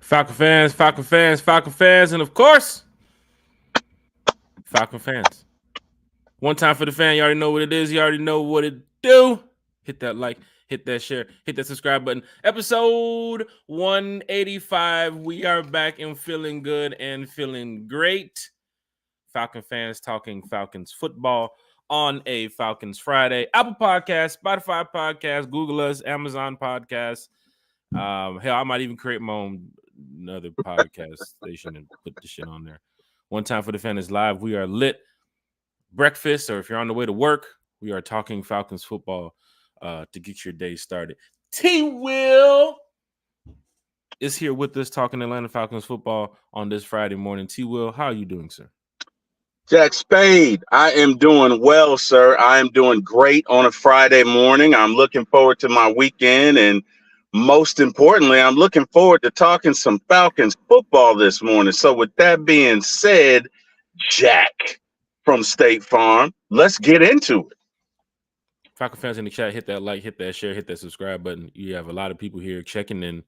Falcon fans, and of course, Falcon fans. One time for the fan. You already know what it is. You already know what it do. Hit that like, hit that share, hit that subscribe button. Episode 185. We are back and feeling good and feeling great. Falcon fans talking Falcons football on a Falcons Friday. Apple Podcast, Spotify Podcast, Google us, Amazon Podcast. Hell, I might even create my own another podcast station and put the shit on there. One time for the fan is live. We are lit. Breakfast, or if you're on the way to work, we are talking Falcons football to get your day started. T-Will is here with us talking Atlanta Falcons football on this Friday morning. T-Will, how are you doing, sir? Jack Spade, I am doing well, sir. I am doing great on a Friday morning. I'm looking forward to my weekend, and most importantly, I'm looking forward to talking some Falcons football this morning. So with that being said, Jack from State Farm, let's get into it. Falcon fans in the chat, hit that like, hit that share, hit that subscribe button. You have a lot of people here checking in,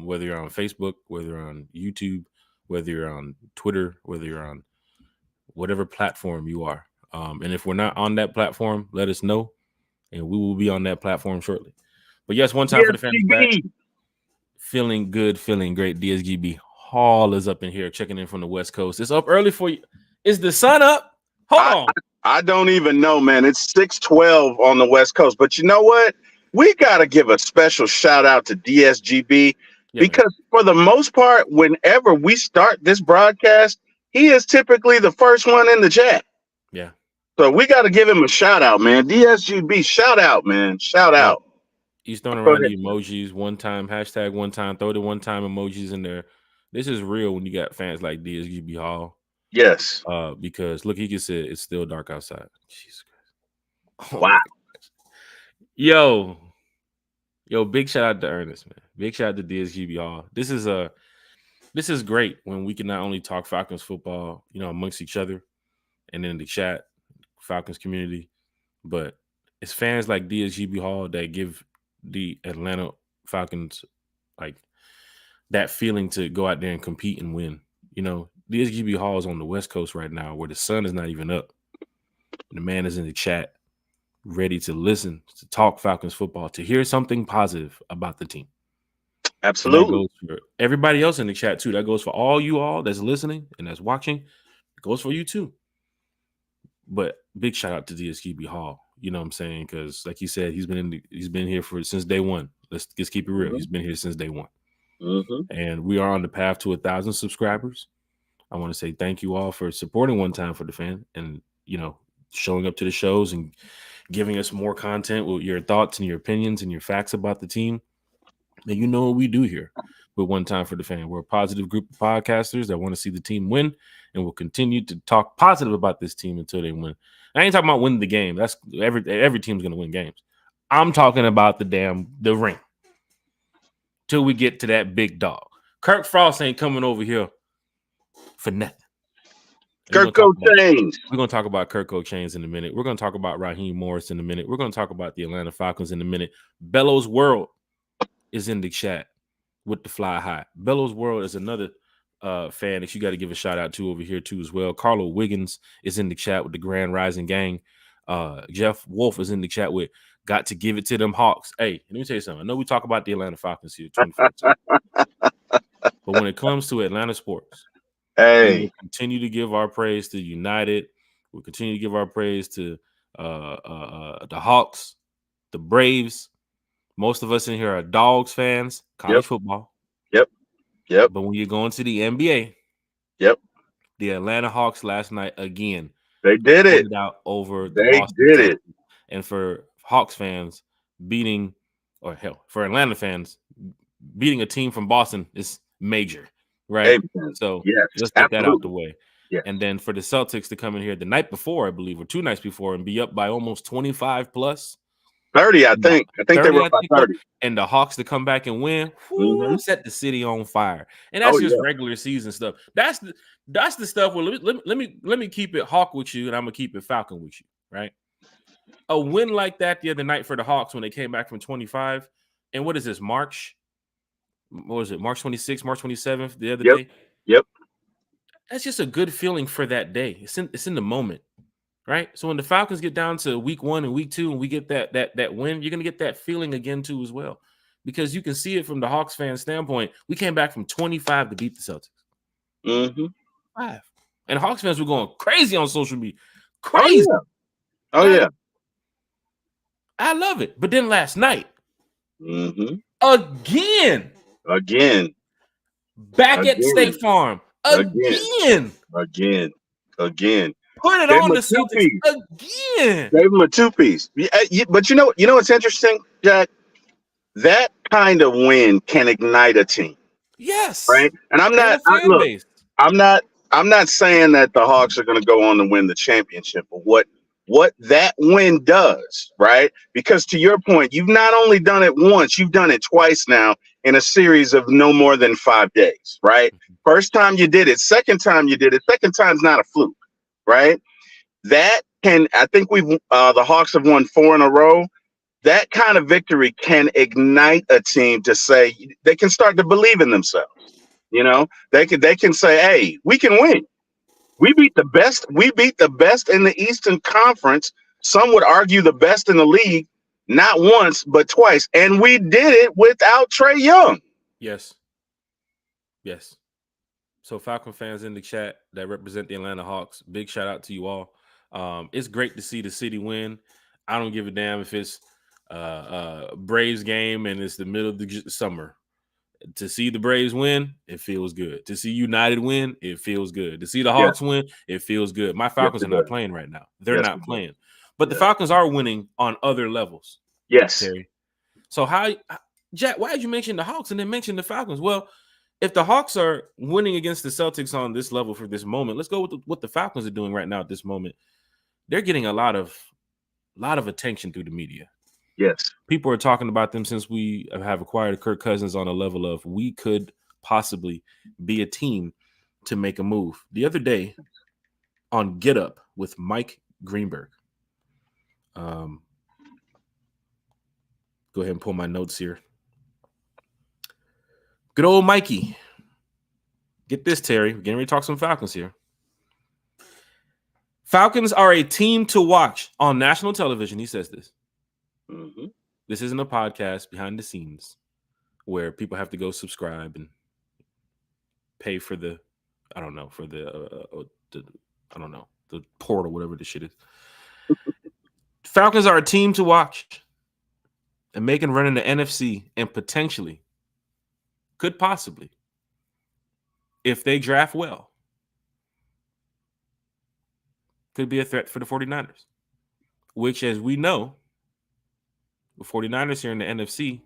whether you're on Facebook, whether you're on YouTube, whether you're on Twitter, whether you're on whatever platform you are. And if we're not on that platform, let us know, and we will be on that platform shortly. But yes, one time for the fans back. Feeling good, feeling great. DSGB Hall is up in here checking in from the West Coast. It's up early for you. Is the sun up? Hold on. I don't even know, man. It's 6:12 on the West Coast. But you know what? We got to give a special shout out to DSGB because for the most part, whenever we start this broadcast, he is typically the first one in the chat. Yeah. So we got to give him a shout out, man. DSGB, shout out, man. Shout out. He's throwing around the emojis one time, hashtag one time, throw the one time emojis in there. This is real when you got fans like DSGB Hall. Yes. Because look, he just said it's still dark outside. Jesus Christ. Oh, wow. Yo, big shout out to Ernest, man. Big shout out to DSGB Hall. This is great when we can not only talk Falcons football, amongst each other and in the chat, Falcons community, but it's fans like DSGB Hall that give the Atlanta Falcons like that feeling to go out there and compete and win. DSGB Hall is on the West Coast right now where the sun is not even up. The man is in the chat ready to listen, to talk Falcons football, to hear something positive about the team. Absolutely. That goes for everybody else in the chat too. That goes for all you all that's listening and that's watching. It goes for you too. But big shout out to DSGB Hall. You know what I'm saying? Because like you said, he's been here since day one. Let's just keep it real. He's been here since day one. And we are on the path to 1,000 subscribers. I want to say thank you all for supporting One Time for the Fan and, showing up to the shows and giving us more content with your thoughts and your opinions and your facts about the team. And you know what we do here with One Time for the Fan. We're a positive group of podcasters that want to see the team win, and we'll continue to talk positive about this team until they win. I ain't talking about winning the game. That's every team's going to win games. I'm talking about the ring till we get to that big dog. Kirk Frost ain't coming over here for nothing. Kirk O'Chains. We're going to talk about Kirk O'Chains in a minute. We're going to talk about Raheem Morris in a minute. We're going to talk about the Atlanta Falcons in a minute. Bellows World is in the chat with the fly high. Bellows World is another fan that you got to give a shout out to over here too as well. Carlo Wiggins is in the chat with the Grand Rising Gang. Jeff Wolf is in the chat with got to give it to them Hawks. Hey, let me tell you something. I know we talk about the Atlanta Falcons here, 2014. But when it comes to Atlanta sports, we will continue to give our praise to United. We'll continue to give our praise to the Hawks, the Braves. Most of us in here are Dogs fans, college football. Yep. But when you're going to the NBA, the Atlanta Hawks last night again, they did it out over the Boston did it. And for Hawks fans for Atlanta fans, beating a team from Boston is major, right? So let's get that out the way. Yes. And then for the Celtics to come in here the night before, I believe, or 2 nights before, and be up by almost 25 plus. 30, I think. I think 30, they were about 30. And the Hawks to come back and win, set the city on fire. And that's just regular season stuff. That's the stuff where let me keep it Hawk with you, and I'm gonna keep it Falcon with you, right? A win like that the other night for the Hawks when they came back from 25. And what is this, March? what was it, March 26th, March 27th, the other Yep. day. Yep. That's just a good feeling for that day. It's in the moment, right? So when the Falcons get down to week 1 and week 2 and we get that win, you're gonna get that feeling again too as well. Because you can see it from the Hawks fan standpoint. We came back from 25 to beat the Celtics. Mm-hmm. 5. And Hawks fans were going crazy on social media. Oh Crazy. yeah. Oh yeah. I love it. But then last night, Mm-hmm. again, back at State Farm, again, again. put it Gave on him a the Celtics two-piece. again. Gave him a two-piece. But you know what's interesting, Jack? That kind of win can ignite a team, Yes. right? And And a fan base. I'm not saying that the Hawks are going to go on to win the championship, but what that win does, right? Because to your point, you've not only done it once, you've done it twice now in a series of no more than 5 days, right? First time you did it, second time you did it, second time's not a fluke, right? That can, I think the Hawks have won 4 in a row. That kind of victory can ignite a team to say they can start to believe in themselves. You know, they can say, "Hey, we can win. We beat the best. We beat the best in the Eastern Conference. Some would argue the best in the league, not once but twice, and we did it without Trae Young." Yes. So Falcon fans in the chat that represent the Atlanta Hawks, big shout out to you all. It's great to see the city win. I don't give a damn if it's Braves game and it's the middle of the summer. To see the Braves win, it feels good. To see United win, it feels good. To see the Hawks win, it feels good. My Falcons are not playing right now. They're not playing. But the Falcons are winning on other levels. Yes. Terry. So Jack, why did you mention the Hawks and then mention the Falcons? Well, if the Hawks are winning against the Celtics on this level for this moment, let's go with what the Falcons are doing right now at this moment. They're getting a lot of attention through the media. Yes. People are talking about them since we have acquired Kirk Cousins on a level of we could possibly be a team to make a move. The other day on Get Up with Mike Greenberg. Go ahead and pull my notes here. Good old Mikey. Get this, Terry. We're getting ready to talk some Falcons here. Falcons are a team to watch on national television. He says this. Mm-hmm. This isn't a podcast behind the scenes where people have to go subscribe and pay for the, I don't know, for the portal, whatever the shit is. Falcons are a team to watch and make and run in the NFC and potentially could possibly, if they draft well, could be a threat for the 49ers, which, as we know, the 49ers here in the NFC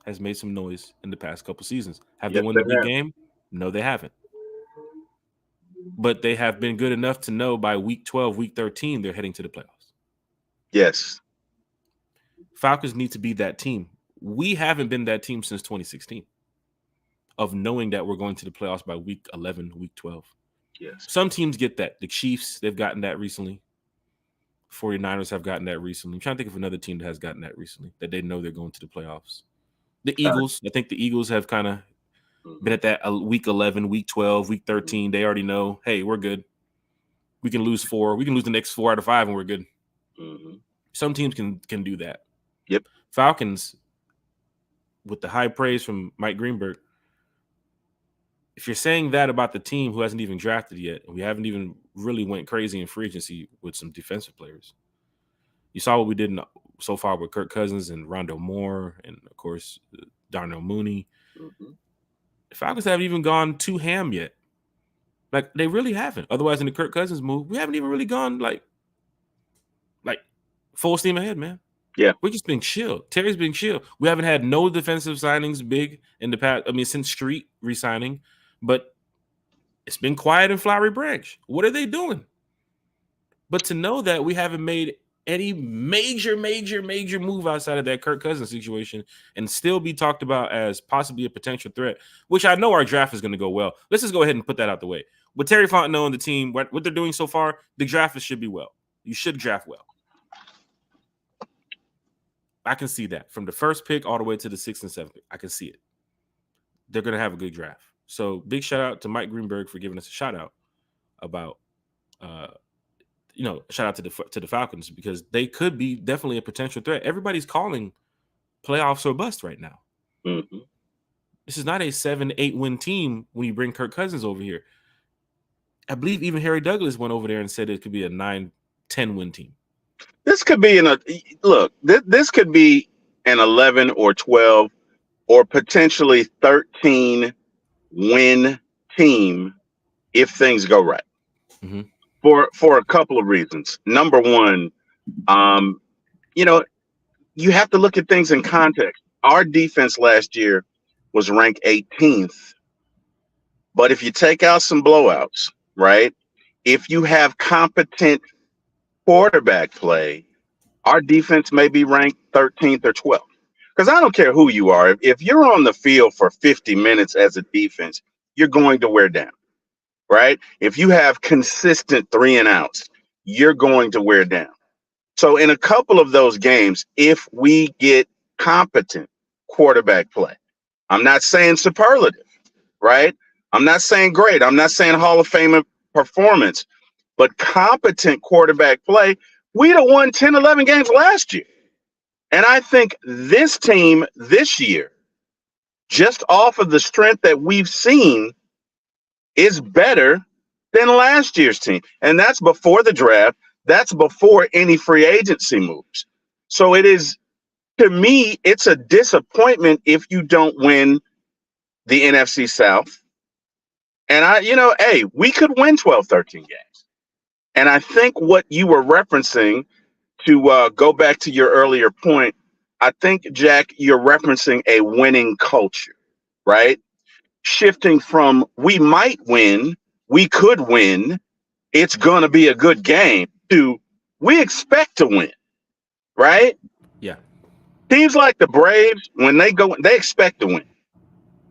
has made some noise in the past couple seasons. Have they won the big game? No, they haven't. But they have been good enough to know by week 12, week 13, they're heading to the playoffs. Yes. Falcons need to be that team. We haven't been that team since 2016 of knowing that we're going to the playoffs by week 11, week 12. Yes. Some teams get that. The Chiefs, they've gotten that recently. 49ers have gotten that recently. I'm trying to think of another team that has gotten that recently, that they know they're going to the playoffs. The Eagles, I think the Eagles have kind of been at that week 11, week 12, week 13. They already know, hey, we're good. We can lose 4. We can lose the next 4 out of 5 and we're good. Mm-hmm. Some teams can do that. Yep. Falcons, with the high praise from Mike Greenberg, if you're saying that about the team who hasn't even drafted yet, and we haven't even really went crazy in free agency with some defensive players, you saw what we did so far with Kirk Cousins and Rondale Moore and, of course, Darnell Mooney. Mm-hmm. The Falcons haven't even gone too ham yet. Like, they really haven't. Otherwise, in the Kirk Cousins move, we haven't even really gone, like full steam ahead, man. Yeah. We're just being chill. Terry's being chill. We haven't had no defensive signings big in the past. I mean, since Street re-signing, but it's been quiet in Flowery Branch. What are they doing? But to know that we haven't made any major move outside of that Kirk Cousins situation and still be talked about as possibly a potential threat, which I know our draft is going to go well. Let's just go ahead and put that out the way. With Terry Fontenot and the team, what they're doing so far, the draft should be well. You should draft well. I can see that from the first pick all the way to the 6th and 7th pick. I can see it. they're going to have a good draft. So big shout out to Mike Greenberg for giving us a shout out about, shout out to the Falcons, because they could be definitely a potential threat. Everybody's calling playoffs or bust right now. Mm-hmm. This is not a 7-8 win team when you bring Kirk Cousins over here. I believe even Harry Douglas went over there and said it could be a 9-10 win team. This could be this could be an 11 or 12 or potentially 13 win team if things go right. Mm-hmm. For a couple of reasons. Number one, you have to look at things in context. Our defense last year was ranked 18th. But if you take out some blowouts, right? If you have competent quarterback play, our defense may be ranked 13th or 12th. Because I don't care who you are. If you're on the field for 50 minutes as a defense, you're going to wear down, right? If you have consistent 3 and outs, you're going to wear down. So in a couple of those games, if we get competent quarterback play, I'm not saying superlative, right? I'm not saying great. I'm not saying Hall of Fame performance, but competent quarterback play, we'd have won 10, 11 games last year. And I think this team this year, just off of the strength that we've seen, is better than last year's team. And that's before the draft. That's before any free agency moves. So it is, to me, it's a disappointment if you don't win the NFC South. And hey, we could win 12, 13 games. And I think what you were referencing, to go back to your earlier point, I think, Jack, you're referencing a winning culture, right? Shifting from we might win, we could win, it's going to be a good game, to we expect to win, right? Yeah. Teams like the Braves, when they go, they expect to win.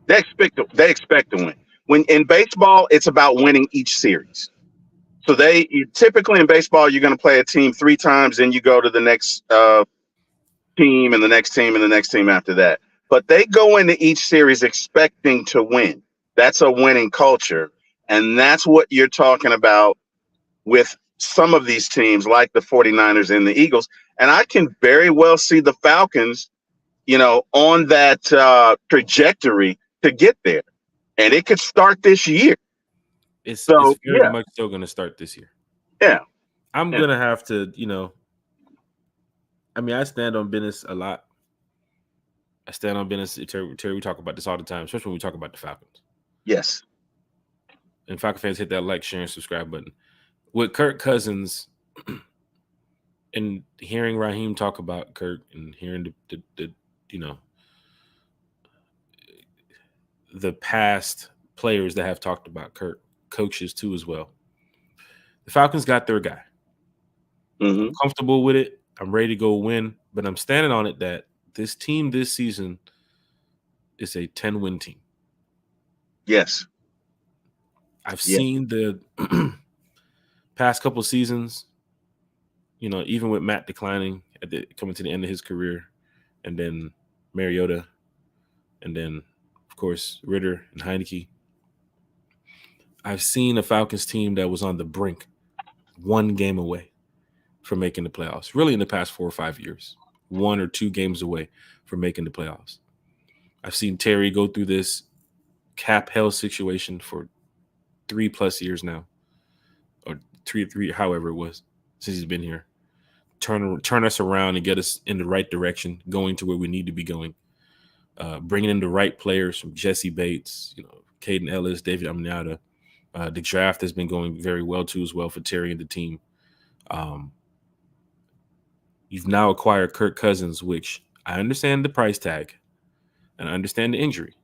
They expect to win. When in baseball, it's about winning each series. So typically in baseball, you're going to play a team 3 times, then you go to the next team and the next team and the next team after that. But they go into each series expecting to win. That's a winning culture. And that's what you're talking about with some of these teams like the 49ers and the Eagles. And I can very well see the Falcons, on that trajectory to get there. And it could start this year. It's So, very much still going to start this year. Yeah. I'm going to have to, I stand on business a lot. I stand on business. Terry, we talk about this all the time, especially when we talk about the Falcons. Yes. And Falcon fans, hit that like, share, and subscribe button. With Kirk Cousins, and hearing Raheem talk about Kirk, and hearing the past players that have talked about Kirk, coaches too as well. The Falcons got their guy. Mm-hmm. I'm comfortable with it. I'm ready to go win, but I'm standing on it that this team this season is a 10-win team. Yes. I've seen the past couple seasons, even with Matt declining coming to the end of his career, and then Mariota, and then, of course, Ritter and Heineke. I've seen a Falcons team that was on the brink, 1 game away from making the playoffs. Really, in the past 4 or 5 years, 1 or 2 games away from making the playoffs. I've seen Terry go through this cap hell situation for 3+ years now, or three, however it was, since he's been here. Turn us around and get us in the right direction, going to where we need to be going. Bringing in the right players from Jesse Bates, Caden Ellis, David Amenyata. The draft has been going very well too, as well, for Terry and the team. You've now acquired Kirk Cousins, which I understand the price tag and I understand the injury.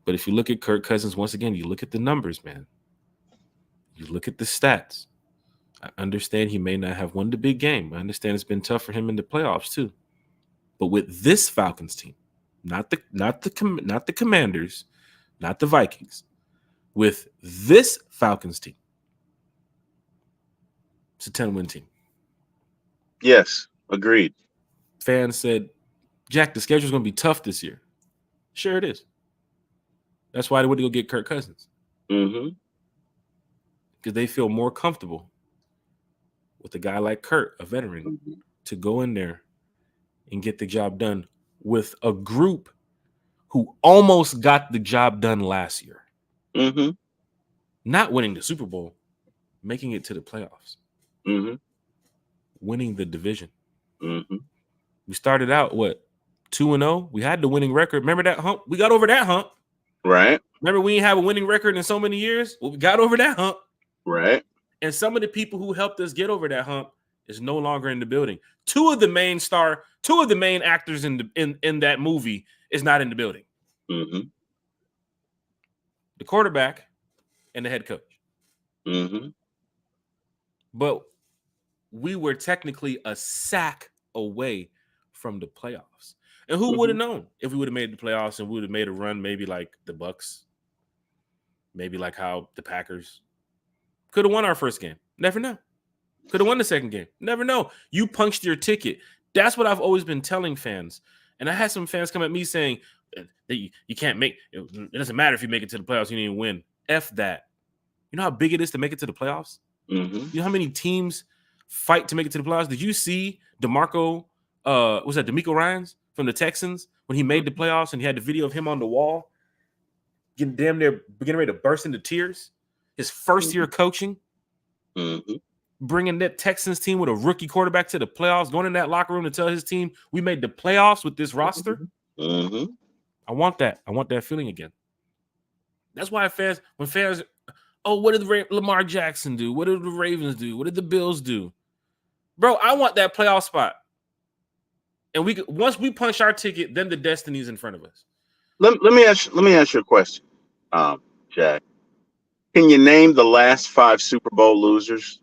But if you look at Kirk Cousins, once again, you look at the numbers, man. You look at the stats. I understand he may not have won the big game. I understand it's been tough for him in the playoffs too. But with this Falcons team, not the Commanders, not the Vikings, with this Falcons team, it's a 10-win team. Yes, agreed. Fans said, Jack, the schedule's going to be tough this year. Sure it is. That's why they went to go get Kirk Cousins. Mm-hmm. Because they feel more comfortable with a guy like Kurt, a veteran, Mm-hmm. to go in there and get the job done with a group who almost got the job done last year. Mm-hmm. Not winning the Super Bowl, making it to the playoffs, Mm-hmm. winning the division. Mm-hmm. We started out, 2-0? We had the winning record. Remember that hump? We got over that hump. Right. Remember we didn't have a winning record in so many years? Well, we got over that hump. Right. And some of the people who helped us get over that hump is no longer in the building. Two of the main actors in that movie is not in the building. Mm-hmm. The quarterback and the head coach. Mm-hmm. But we were technically a sack away from the playoffs. And who would have known if we would have made the playoffs and we would have made a run, maybe like the Bucks, maybe like how the Packers could have won our first game. Never know. Could have won the second game. Never know. You punched your ticket. That's what I've always been telling fans. And I had some fans come at me saying that you can't make it doesn't matter if you make it to the playoffs, you didn't win. F that. You know how big it is to make it to the playoffs? Mm-hmm. You know how many teams fight to make it to the playoffs? Did you see DeMarco Ryans from the Texans when he made the playoffs and he had the video of him on the wall getting damn near getting ready to burst into tears? His first year coaching, bringing that Texans team with a rookie quarterback to the playoffs, going in that locker room to tell his team we made the playoffs with this roster. Mm-hmm. I want that. I want that feeling again. That's why when fans, what did Lamar Jackson do? What did the Ravens do? What did the Bills do? Bro, I want that playoff spot. And once we punch our ticket, then the destiny's in front of us. Let me ask you a question, Jack. Can you name the last 5 Super Bowl losers?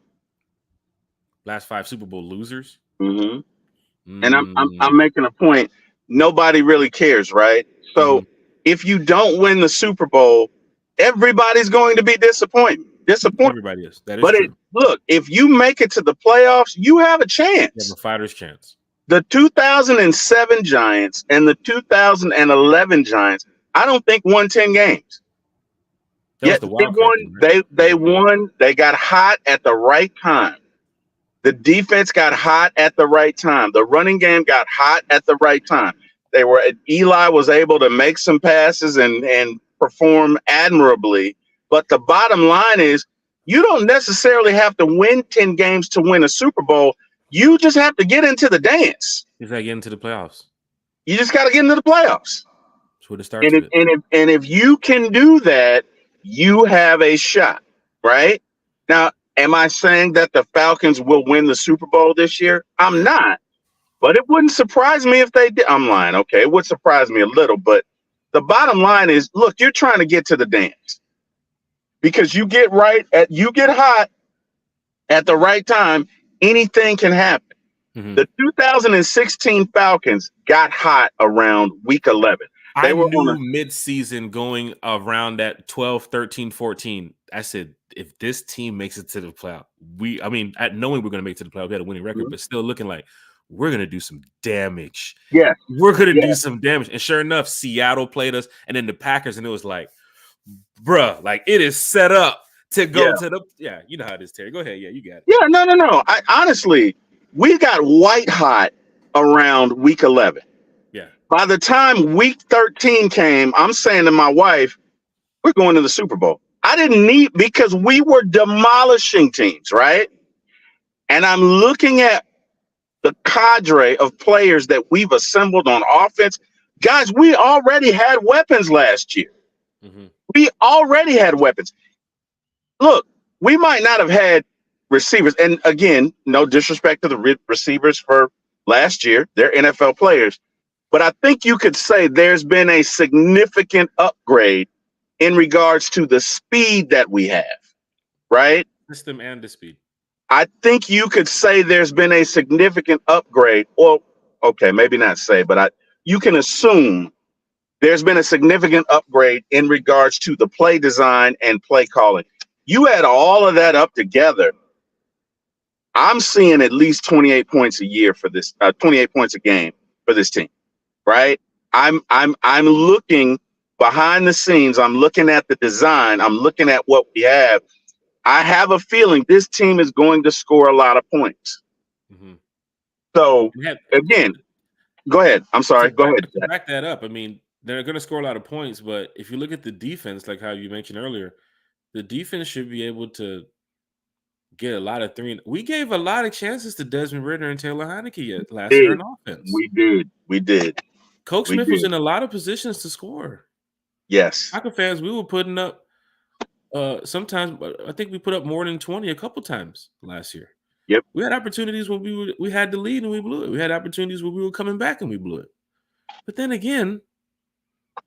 Last 5 Super Bowl losers? Mm-hmm. And I'm making a point. Nobody really cares, right? So if you don't win the Super Bowl, everybody's going to be disappointed. Everybody is. That is true. Look, if you make it to the playoffs, you have a chance. You have a fighter's chance. The 2007 Giants and the 2011 Giants, I don't think won 10 games. Yeah, they won. They got hot at the right time. The defense got hot at the right time. The running game got hot at the right time. Eli was able to make some passes and perform admirably. But the bottom line is, you don't necessarily have to win 10 games to win a Super Bowl. You just have to get into the dance. You got to get into the playoffs. You just got to get into the playoffs. That's what it starts with. And if you can do that, you have a shot, right? Now, am I saying that the Falcons will win the Super Bowl this year? I'm not. But it wouldn't surprise me if they did. I'm lying. Okay, it would surprise me a little. But the bottom line is, look, you're trying to get to the dance. Because you get hot at the right time, anything can happen. The 2016 Falcons got hot around week 11. I knew mid-season going around that 12, 13, 14. I said, if this team makes it to the playoff, knowing we're going to make it to the playoff, we had a winning record, but still looking like we're going to do some damage. Yeah. We're going to do some damage. And sure enough, Seattle played us and then the Packers, and it was like, bruh, like it is set up to go to the you know how it is, Terry. Go ahead. Yeah, you got it. Yeah, no. Honestly, we got white hot around week 11. Yeah. By the time week 13 came, I'm saying to my wife, we're going to the Super Bowl. I didn't need, because we were demolishing teams, right? And I'm looking at the cadre of players that we've assembled on offense. Guys, we already had weapons last year. We already had weapons. Look, we might not have had receivers. And again, no disrespect to the receivers for last year. They're NFL players. But I think you could say there's been a significant upgrade in regards to the speed that we have, right? System and the speed. I think you could say there's been a significant upgrade. Well, okay, maybe not say, but you can assume there's been a significant upgrade in regards to the play design and play calling. You add all of that up together, I'm seeing at least 28 points a year for this, 28 points a game for this team, right? I'm looking behind the scenes, I'm looking at the design, I'm looking at what we have. I have a feeling this team is going to score a lot of points. Mm-hmm. So again, go ahead. I'm sorry. Go ahead. To back that up, I mean, they're going to score a lot of points, but if you look at the defense, like how you mentioned earlier, the defense should be able to get a lot of three. We gave a lot of chances to Desmond Ridder and Taylor Heineke last year on offense. We did. Coach Smith was in a lot of positions to score. Yes. Falcons fans, we were putting up sometimes, I think we put up more than 20 a couple times last year. Yep. We had opportunities when we had the lead and we blew it. We had opportunities where we were coming back and we blew it. But then again,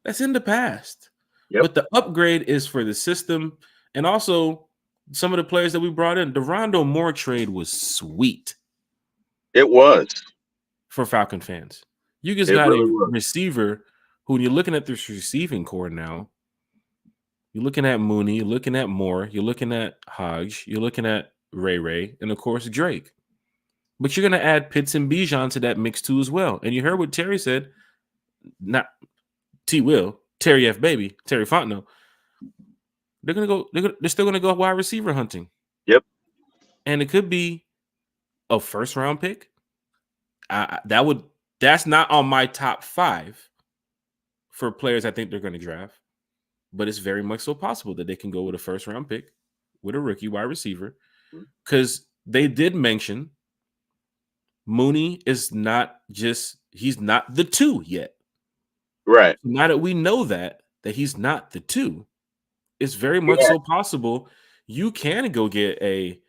that's in the past. Yep. But the upgrade is for the system and also some of the players that we brought in. The Rondo Moore trade was sweet. It was. For Falcon fans. You just got a receiver who, when you're looking at this receiving core now, you're looking at Mooney, you're looking at Moore, you're looking at Hodge, you're looking at Ray, and of course Drake. But you're going to add Pitts and Bijan to that mix too as well. And you heard what Terry said, not T-Will, Terry F. Baby, Terry Fontenot. They're still going to go wide receiver hunting. Yep. And it could be a first round pick. That's not on my top 5 for players I think they're going to draft. But it's very much so possible that they can go with a first round pick with a rookie wide receiver. Because they did mention Mooney is he's not the 2 yet. Right. Now that we know that he's not the 2, it's very much so possible you can go get a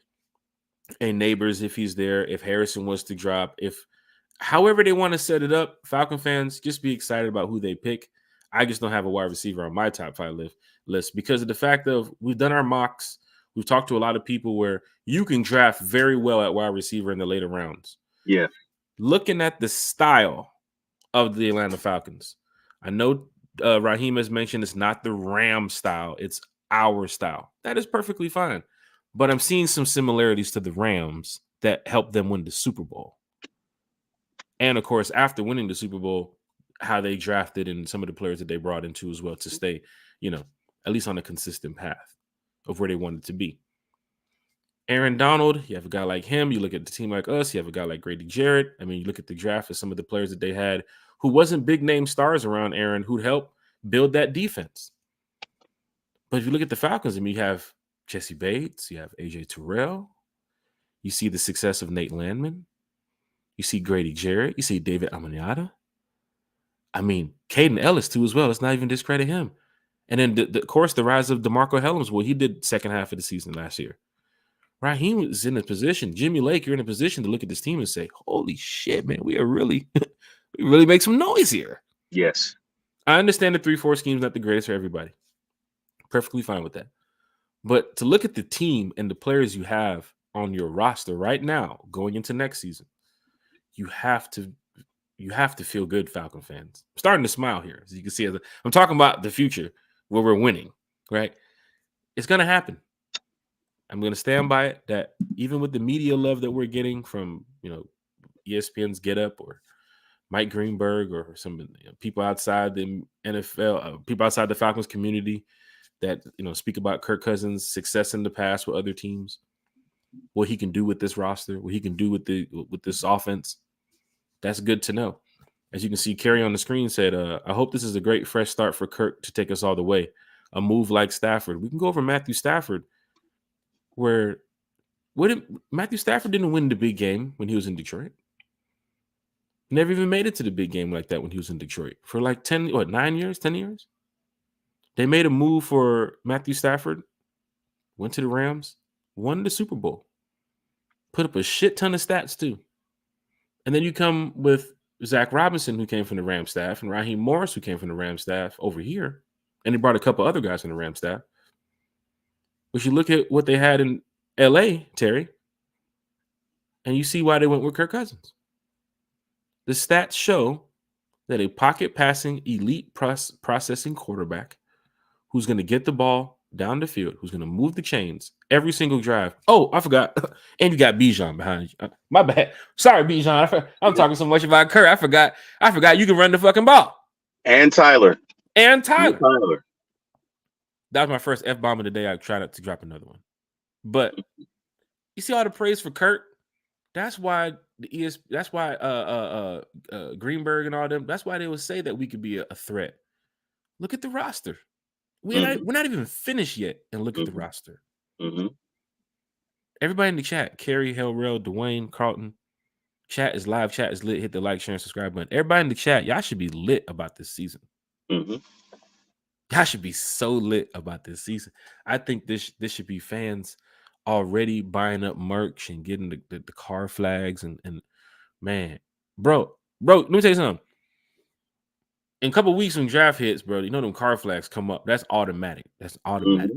Neighbors if he's there, if Harrison wants to drop, if however they want to set it up. Falcon fans, just be excited about who they pick. I just don't have a wide receiver on my top 5 list because of the fact of we've done our mocks. We've talked to a lot of people where you can draft very well at wide receiver in the later rounds. Yeah. Looking at the style of the Atlanta Falcons, I know Raheem has mentioned it's not the Ram style. It's our style. That is perfectly fine. But I'm seeing some similarities to the Rams that helped them win the Super Bowl. And, of course, after winning the Super Bowl, how they drafted and some of the players that they brought into as well to stay, at least on a consistent path of where they wanted to be. Aaron Donald, you have a guy like him. You look at the team like us, you have a guy like Grady Jarrett. I mean, you look at the draft of some of the players that they had who wasn't big-name stars around Aaron who'd help build that defense. But if you look at the Falcons, I mean, you have Jesse Bates, you have A.J. Terrell, you see the success of Nate Landman, you see Grady Jarrett, you see David Amaniata. I mean, Caden Ellis too as well. Let's not even discredit him. And then, of course, the rise of DeMarco Hellams. Well, he did second half of the season last year. Raheem is in a position. Jimmy Lake, you're in a position to look at this team and say, holy shit, man, we really make some noise here. Yes. I understand the 3-4 scheme is not the greatest for everybody. Perfectly fine with that. But to look at the team and the players you have on your roster right now going into next season, you have to feel good, Falcon fans. I'm starting to smile here. As you can see, I'm talking about the future where we're winning, right? It's going to happen. I'm going to stand by it that even with the media love that we're getting from, ESPN's Get Up or Mike Greenberg or some people outside the NFL, people outside the Falcons community that, speak about Kirk Cousins' success in the past with other teams, what he can do with this roster, what he can do with this offense. That's good to know. As you can see, Kerry on the screen said, I hope this is a great fresh start for Kirk to take us all the way. A move like Stafford. We can go over Matthew Stafford, where Matthew Stafford didn't win the big game when he was in Detroit. Never even made it to the big game like that when he was in Detroit. For like 10 years? They made a move for Matthew Stafford, went to the Rams, won the Super Bowl, put up a shit ton of stats too. And then you come with Zach Robinson, who came from the Rams staff, and Raheem Morris, who came from the Rams staff over here. And they brought a couple other guys from the Rams staff. But you look at what they had in L.A., Terry, and you see why they went with Kirk Cousins. The stats show that a pocket passing, elite processing quarterback who's going to get the ball down the field, who's going to move the chains every single drive. Oh, I forgot. And you got Bijan behind you. My bad. Sorry, Bijan. I'm talking so much about Kirk. I forgot you can run the fucking ball. And Tyler. And And Tyler. Tyler. That was my first F-bomb of the day. I tried not to drop another one. But you see all the praise for Kurt? That's why that's why Greenberg and all them, that's why they would say that we could be a threat. Look at the roster. We're not even finished yet, and look at the roster. Everybody in the chat, Kerry, Hellrail, Dwayne, Carlton. Chat is live. Chat is lit. Hit the like, share, and subscribe button. Everybody in the chat, y'all should be lit about this season. Y'all should be so lit about this season. I think this should be fans already buying up merch and getting the car flags and man, bro, let me tell you something. In a couple of weeks when draft hits, bro, you know them car flags come up. That's automatic. That's automatic.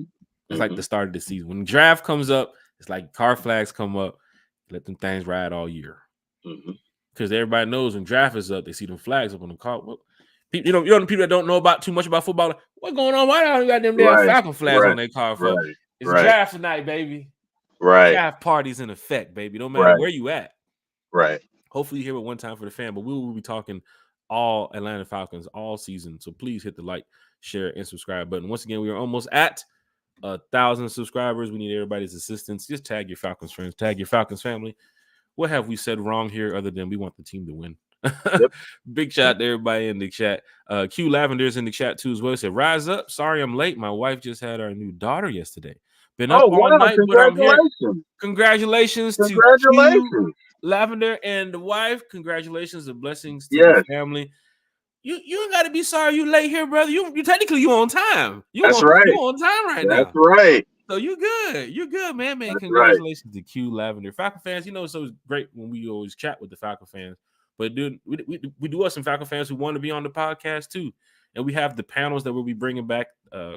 It's like the start of the season. When the draft comes up, it's like car flags come up. Let them things ride all year. Because everybody knows when draft is up, they see them flags up on the car. Well, you know the people that don't know about too much about football. Like, what's going on? Why don't you got them damn Falcon flags on their car for? It's draft night, baby. Draft parties in effect, baby. No matter where you at. Hopefully you hear it one time for the fan, but we will be talking all Atlanta Falcons all season. So please hit the like, share, and subscribe button. Once again, we are almost at 1,000 subscribers. We need everybody's assistance. Just tag your Falcons friends, tag your Falcons family. What have we said wrong here other than we want the team to win? Big shout out to everybody in the chat. Q Lavender's in the chat too as well. He said, rise up. Sorry I'm late. My wife just had our new daughter yesterday. Been up all night, but I'm here. Congratulations to Q Lavender and the wife. Congratulations and blessings to the family. You ain't got to be sorry you late here, brother. You technically you on time. You on time right now. That's right. So you good. You're good, man. Congratulations to Q Lavender. Falcon fans, you know, it's so great when we always chat with the Falcon fans. But dude, we do have some Falcon fans who want to be on the podcast too. And we have the panels that we'll be bringing back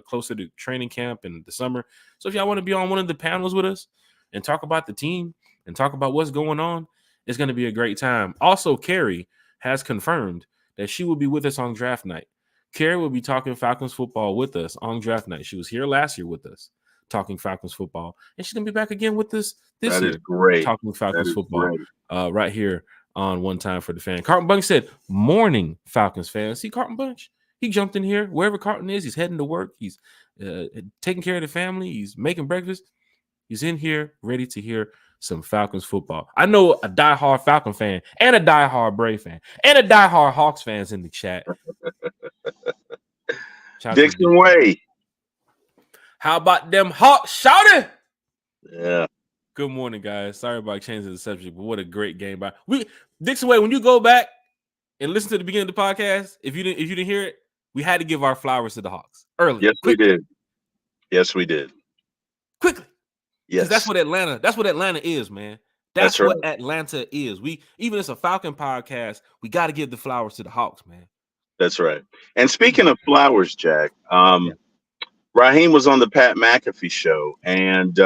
closer to training camp in the summer. So if y'all want to be on one of the panels with us and talk about the team and talk about what's going on, it's going to be a great time. Also, Carrie has confirmed that she will be with us on draft night. Carrie will be talking Falcons football with us on draft night. She was here last year with us talking Falcons football, and she's going to be back again with us this year. That is great. Talking Falcons football right here on One Time for the Fan. Carlton Bunch said, morning, Falcons fans. See Carlton Bunch? He jumped in here. Wherever Carlton is, he's heading to work. He's taking care of the family. He's making breakfast. He's in here ready to hear some Falcons football. I know a diehard Falcon fan and a diehard Brave fan and a diehard Hawks fans in the chat. Dixon Way. How about them Hawks? Shout it! Yeah. Good morning, guys. Sorry about changing the subject, but what a great game by Dixon Way. When you go back and listen to the beginning of the podcast, if you didn't hear it, we had to give our flowers to the Hawks early. Yes, quickly. We did. Yes, we did. Quickly. Yes. That's what Atlanta is, man. That's what Atlanta is. Even as a Falcon podcast, we got to give the flowers to the Hawks, man. That's right. And speaking of flowers, Jack, Raheem was on the Pat McAfee show, and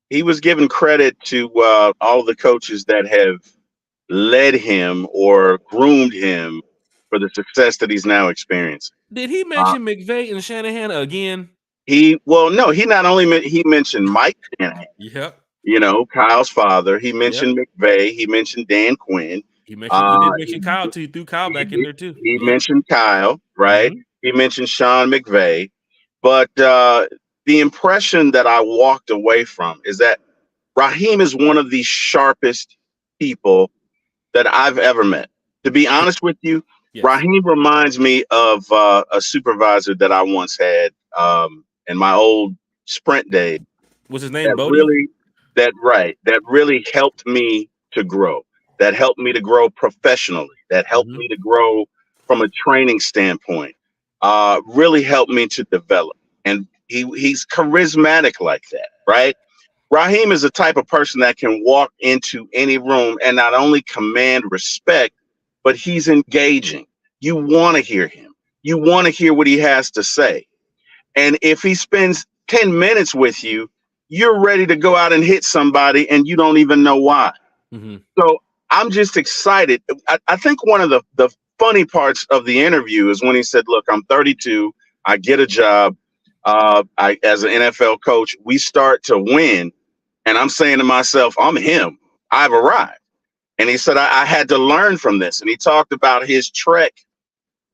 he was giving credit to all the coaches that have led him or groomed him for the success that he's now experiencing. Did he mention McVay and Shanahan again? He not only he mentioned Mike Shanahan. Yep. You know, Kyle's father. He mentioned McVay. He mentioned Dan Quinn. He did mention Kyle too. He threw Kyle back in there too. He mentioned Kyle, right? He mentioned Sean McVay. But the impression that I walked away from is that Raheem is one of the sharpest people that I've ever met. To be honest with you, Raheem reminds me of a supervisor that I once had in my old Sprint days. What's his name? Bodie? That really helped me to grow. That helped me to grow professionally. That helped me to grow from a training standpoint. Really helped me to develop. And he's charismatic like that, right? Raheem is the type of person that can walk into any room and not only command respect, but he's engaging. You want to hear him. You want to hear what he has to say. And if he spends 10 minutes with you, you're ready to go out and hit somebody and you don't even know why. So I'm just excited. I think one of the funny parts of the interview is when he said, look, I'm 32. I get a job. As an NFL coach, we start to win. And I'm saying to myself, I'm him. I've arrived. And he said, I had to learn from this. And he talked about his trek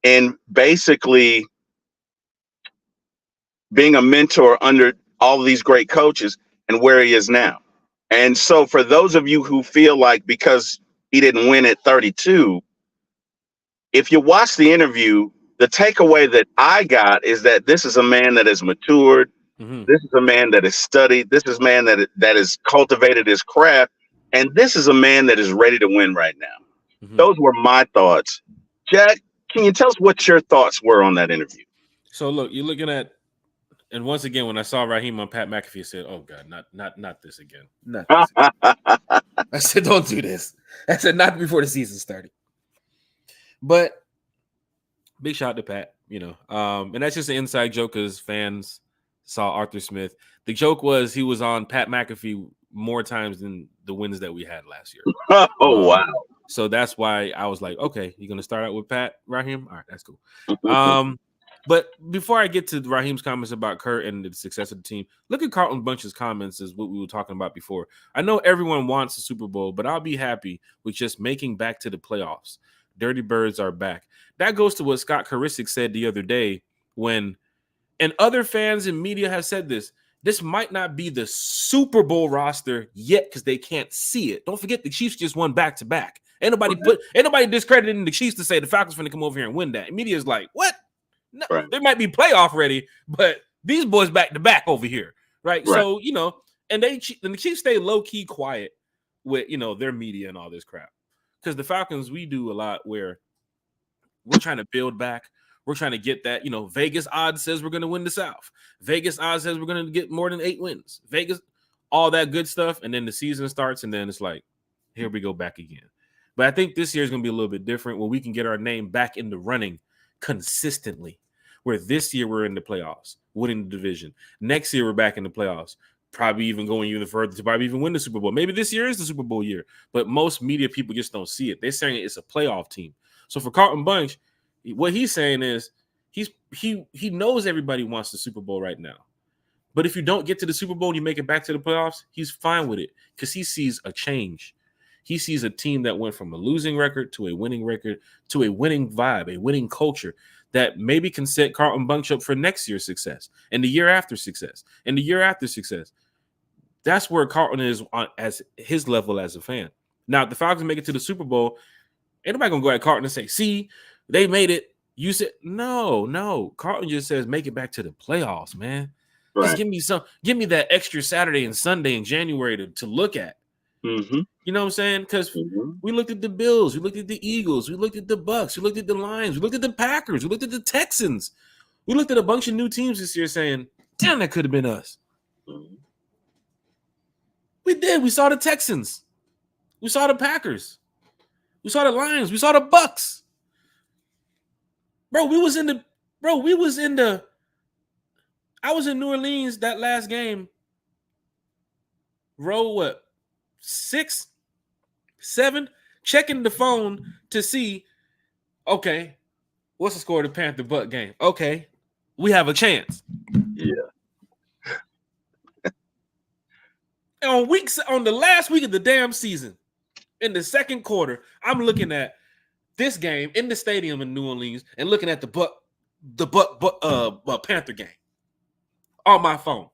in basically being a mentor under all of these great coaches and where he is now. And so for those of you who feel like because he didn't win at 32, if you watch the interview, the takeaway that I got is that this is a man that has matured. Mm-hmm. This is a man that has studied. This is a man that has cultivated his craft. And this is a man that is ready to win right now. Mm-hmm. Those were my thoughts. Jack, can you tell us what your thoughts were on that interview? So look, you're looking at, and once again, when I saw Raheem on Pat McAfee, I said, "Oh God, not this again, not this again." I said, "Don't do this." I said, "Not before the season started." But big shout out to Pat, and that's just an inside joke because fans saw Arthur Smith. The joke was he was on Pat McAfee more times than the wins that we had last year. Oh, wow. So that's why I was like, okay, you're gonna start out with Pat Raheem? All right, that's cool. But before I get to Raheem's comments about Kurt and the success of the team, look at Carlton Bunch's comments is what we were talking about before. I know everyone wants a Super Bowl, but I'll be happy with just making back to the playoffs. Dirty Birds are back. That goes to what Scott Karisic said the other day when, and other fans and media have said this might not be the Super Bowl roster yet because they can't see it. Don't forget the Chiefs just won back-to-back. Ain't nobody discrediting the Chiefs to say the Falcons going to come over here and win that. And media is like, what? No, right. They might be playoff ready, but these boys back-to-back over here, right? So, and the Chiefs stay low-key quiet with, their media and all this crap. Because the Falcons, we do a lot where we're trying to build back. We're trying to get that, Vegas odds says we're going to win the South. Vegas odds says we're going to get more than 8 wins. Vegas, all that good stuff. And then the season starts, and then it's like, here we go back again. But I think this year is going to be a little bit different when we can get our name back in the running consistently. Where this year we're in the playoffs, winning the division. Next year we're back in the playoffs, probably even going even further to probably even win the Super Bowl. Maybe this year is the Super Bowl year, but most media people just don't see it. They're saying it's a playoff team. So for Carlton Bunch, what he's saying is he knows everybody wants the Super Bowl right now. But if you don't get to the Super Bowl and you make it back to the playoffs, he's fine with it because he sees a change. He sees a team that went from a losing record to a winning record to a winning vibe, a winning culture that maybe can set Carlton Bunch up for next year's success and the year after success and the year after success. That's where Carlton is on as his level as a fan. Now, if the Falcons make it to the Super Bowl, ain't nobody gonna go at Carlton and say, see, they made it. You said no. Carlton just says make it back to the playoffs, man. Right. Just give me that extra Saturday and Sunday in January to look at. Mm-hmm. You know what I'm saying? Because we looked at the Bills, we looked at the Eagles, we looked at the Bucks, we looked at the Lions, we looked at the Packers, we looked at the Texans. We looked at a bunch of new teams this year saying, damn, that could have been us. Mm-hmm. We did. We saw the Texans. We saw the Packers. We saw the Lions. We saw the Bucks. I was in New Orleans that last game. Row what? 6, 7, checking the phone to see, okay, what's the score of the Panther-Buck game? Okay, we have a chance. Yeah. And on the last week of the damn season, in the second quarter, I'm looking at this game in the stadium in New Orleans and looking at the Panther game on my phone.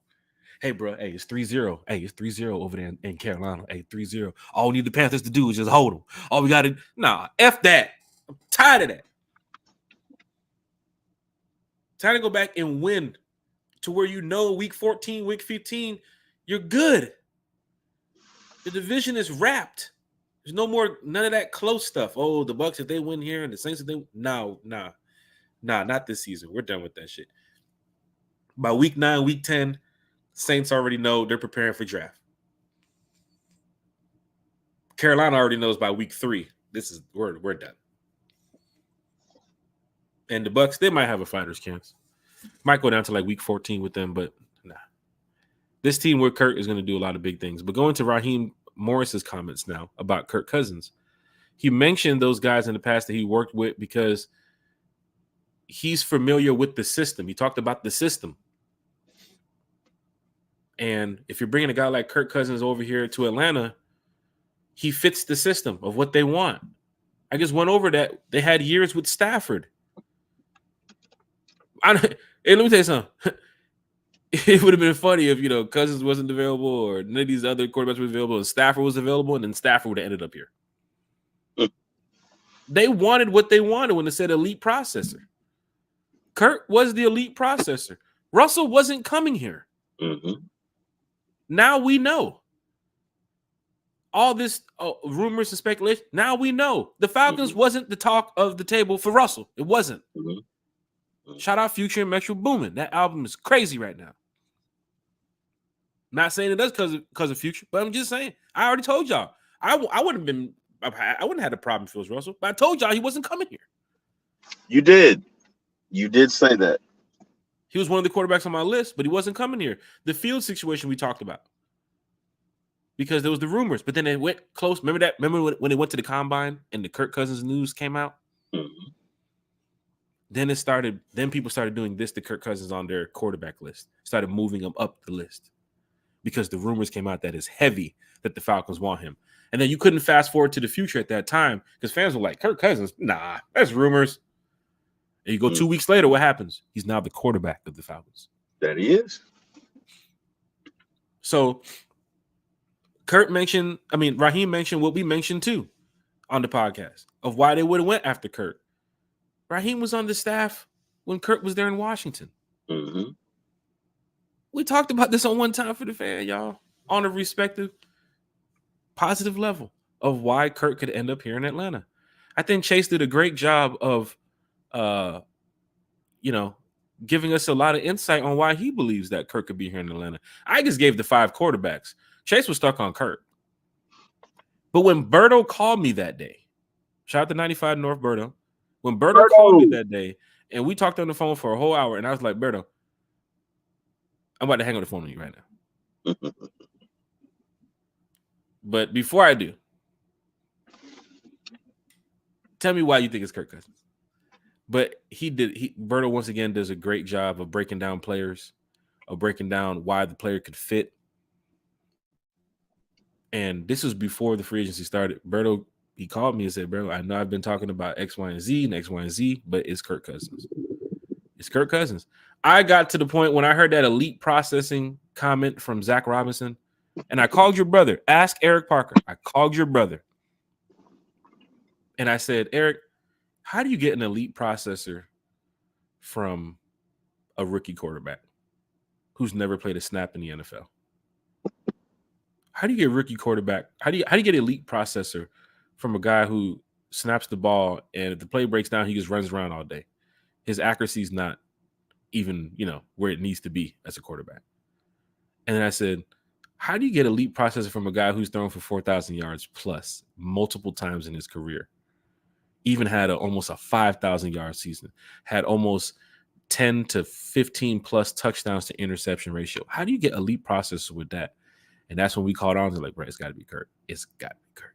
Hey, bro, hey, it's 3-0. Hey, it's 3-0 over there in Carolina. Hey, 3-0. All we need the Panthers to do is just hold them. All we got to F that. I'm tired of that. Time to go back and win to where week 14, week 15, you're good. The division is wrapped. There's none of that close stuff. Oh, the Bucks, if they win here, and the Saints, if they no, not this season. We're done with that shit. By week 9, week 10, Saints already know they're preparing for draft. Carolina already knows by week 3. We're done. And the Bucks, they might have a fighter's chance. Might go down to like week 14 with them, but nah. This team with Kirk is going to do a lot of big things. But going to Raheem Morris's comments now about Kirk Cousins, he mentioned those guys in the past that he worked with because he's familiar with the system. He talked about the system. And if you're bringing a guy like Kirk Cousins over here to Atlanta, he fits the system of what they want. I just went over that. They had years with Stafford. And let me tell you something. It would have been funny if, Cousins wasn't available or none of these other quarterbacks were available and Stafford was available, and then Stafford would have ended up here. They wanted what they wanted when they said elite processor. Kurt was the elite processor. Russell wasn't coming here. Now we know. All this rumors and speculation, now we know. The Falcons wasn't the talk of the table for Russell. It wasn't. Shout out Future and Metro Boomin. That album is crazy right now. Not saying it does because of Future, but I'm just saying. I already told y'all. I wouldn't have had a problem if it was Russell, but I told y'all he wasn't coming here. You did. You did say that. He was one of the quarterbacks on my list, but he wasn't coming here. The field situation we talked about. Because there was the rumors, but then they went close. Remember when they went to the combine and the Kirk Cousins news came out? Then people started doing this to Kirk Cousins on their quarterback list. Started moving him up the list. Because the rumors came out that it's heavy that the Falcons want him. And then you couldn't fast forward to the future at that time because fans were like, Kirk Cousins, nah, that's rumors. And you go 2 weeks later, what happens? He's now the quarterback of the Falcons. That he is. So Raheem mentioned what we mentioned too on the podcast of why they would have went after Kurt. Raheem was on the staff when Kurt was there in Washington. We talked about this on One Time for the Fan, y'all, on a respective positive level of why Kurt could end up here in Atlanta. I think Chase did a great job of, giving us a lot of insight on why he believes that Kurt could be here in Atlanta. I just gave the 5 quarterbacks. Chase was stuck on Kurt. But when Berto called me that day, shout out to 95 North Berto. When Berto called me that day, and we talked on the phone for a whole hour, and I was like, Berto, I'm about to hang on the phone with you right now. But before I do, tell me why you think it's Kirk Cousins. But Berto once again does a great job of breaking down players, of breaking down why the player could fit. And this was before the free agency started. Berto, he called me and said, Berto, I know I've been talking about X, Y, and Z, but it's Kirk Cousins. It's Kirk Cousins. I got to the point when I heard that elite processing comment from Zach Robinson, and I called your brother. Ask Eric Parker. I called your brother. And I said, Eric, how do you get an elite processor from a rookie quarterback who's never played a snap in the NFL? How do you get rookie quarterback? How do you get elite processor from a guy who snaps the ball and if the play breaks down, he just runs around all day? His accuracy is not even, where it needs to be as a quarterback. And then I said, how do you get elite processor from a guy who's thrown for 4,000 yards plus multiple times in his career? Even had almost a 5,000 yard season, had almost 10 to 15 plus touchdowns to interception ratio. How do you get elite processor with that? And that's when we called on to like, bro, it's got to be Kurt. It's got to be Kurt.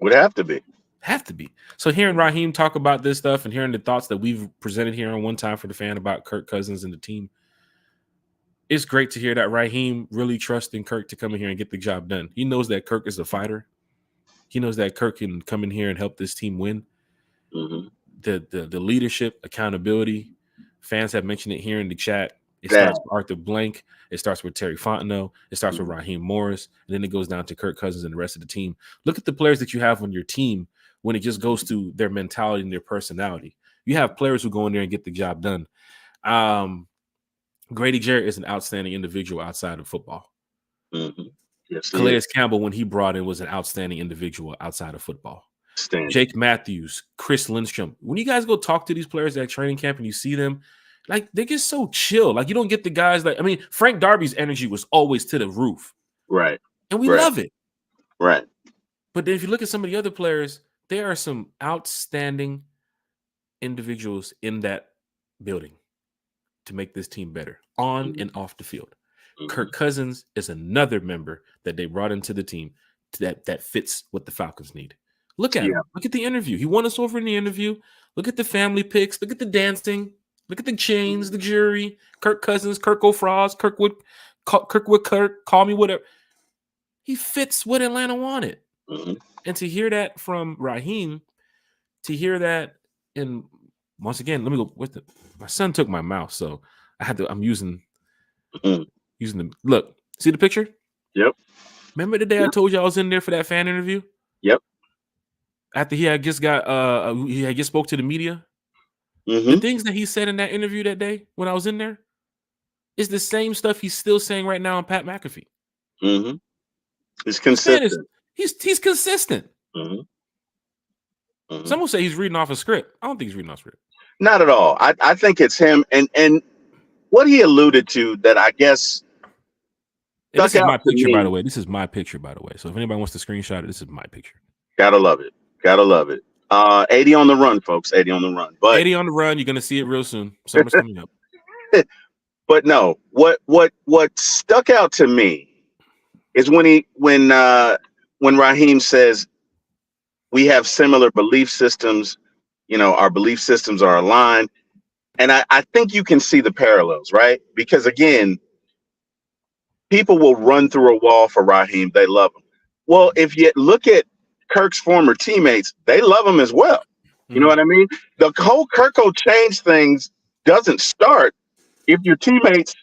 Would have to be. Have to be. So hearing Raheem talk about this stuff and hearing the thoughts that we've presented here on One Time for the Fan about Kirk Cousins and the team, it's great to hear that Raheem really trusting Kirk to come in here and get the job done. He knows that Kirk is a fighter. He knows that Kirk can come in here and help this team win. The leadership, accountability. Fans have mentioned it here in the chat. It starts with Arthur Blank. It starts with Terry Fontenot. It starts with Raheem Morris. And then it goes down to Kirk Cousins and the rest of the team. Look at the players that you have on your team when it just goes to their mentality and their personality. You have players who go in there and get the job done. Grady Jarrett is an outstanding individual outside of football. Yes, Calais Campbell, when he brought in, was an outstanding individual outside of football. Jake Matthews, Chris Lindstrom. When you guys go talk to these players at training camp and you see them, like they get so chill. Like you don't get the guys Frank Darby's energy was always to the roof. Right. And we love it. Right. But then if you look at some of the other players, there are some outstanding individuals in that building to make this team better on and off the field. Kirk Cousins is another member that they brought into the team that fits what the Falcons need. Look at him. Look at the interview. He won us over in the interview. Look at the family pics. Look at the dancing. Look at the chains, the jury. Kirk Cousins, Kirk O'Frost, Kirkwood, Kirk, call me whatever. He fits what Atlanta wanted. And to hear that from Raheem, to hear that in once again, let me go with my son took my mouse, so I'm using the look. See the picture? Yep. Remember the day I told you I was in there for that fan interview? Yep. After he had just spoke to the media. The things that he said in that interview that day when I was in there is the same stuff he's still saying right now on Pat McAfee. It's consistent. He's consistent. Mm-hmm. Some will say he's reading off a script. I don't think he's reading off a script. Not at all. I think it's him. And what he alluded to that I guess. And this is my picture, by the way. This is my picture, by the way. So if anybody wants to screenshot it, this is my picture. Gotta love it. Gotta love it. 80 on the run, folks. 80 on the run. But 80 on the run. You're gonna see it real soon. Summer's coming up. But no, what stuck out to me is when Raheem says we have similar belief systems, our belief systems are aligned. And I think you can see the parallels, right? Because again, people will run through a wall for Raheem. They love him. Well, if you look at Kirk's former teammates, they love him as well. You know what I mean? The whole Kirko change things doesn't start if your teammates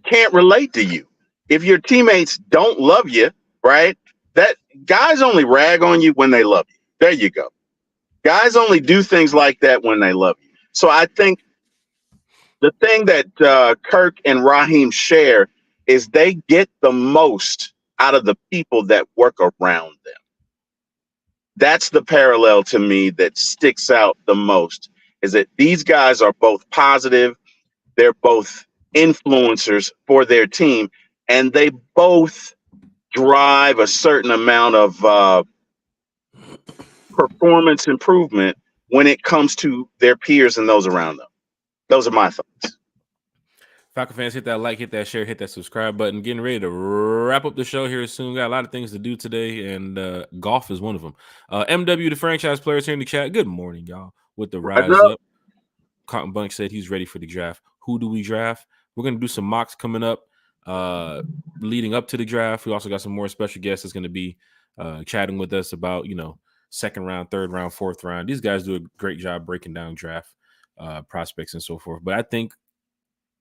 can't relate to you. If your teammates don't love you, right? That guys only rag on you when they love you. There you go. Guys only do things like that when they love you. So I think the thing that Kirk and Raheem share is they get the most out of the people that work around them. That's the parallel to me that sticks out the most, is that these guys are both positive. They're both influencers for their team, and they both drive a certain amount of performance improvement when it comes to their peers and those around them. Those are my thoughts. Falcon fans, hit that like, hit that share, hit that subscribe button. Getting ready to wrap up the show here soon. Got a lot of things to do today, and golf is one of them. MW, the franchise players here in the chat. Good morning, y'all. With the rise up. Cotton Bunk said he's ready for the draft. Who do we draft? We're going to do some mocks coming up leading up to the draft. We also got some more special guests that's going to be chatting with us about, second round, third round, fourth round. These guys do a great job breaking down draft prospects and so forth. But I think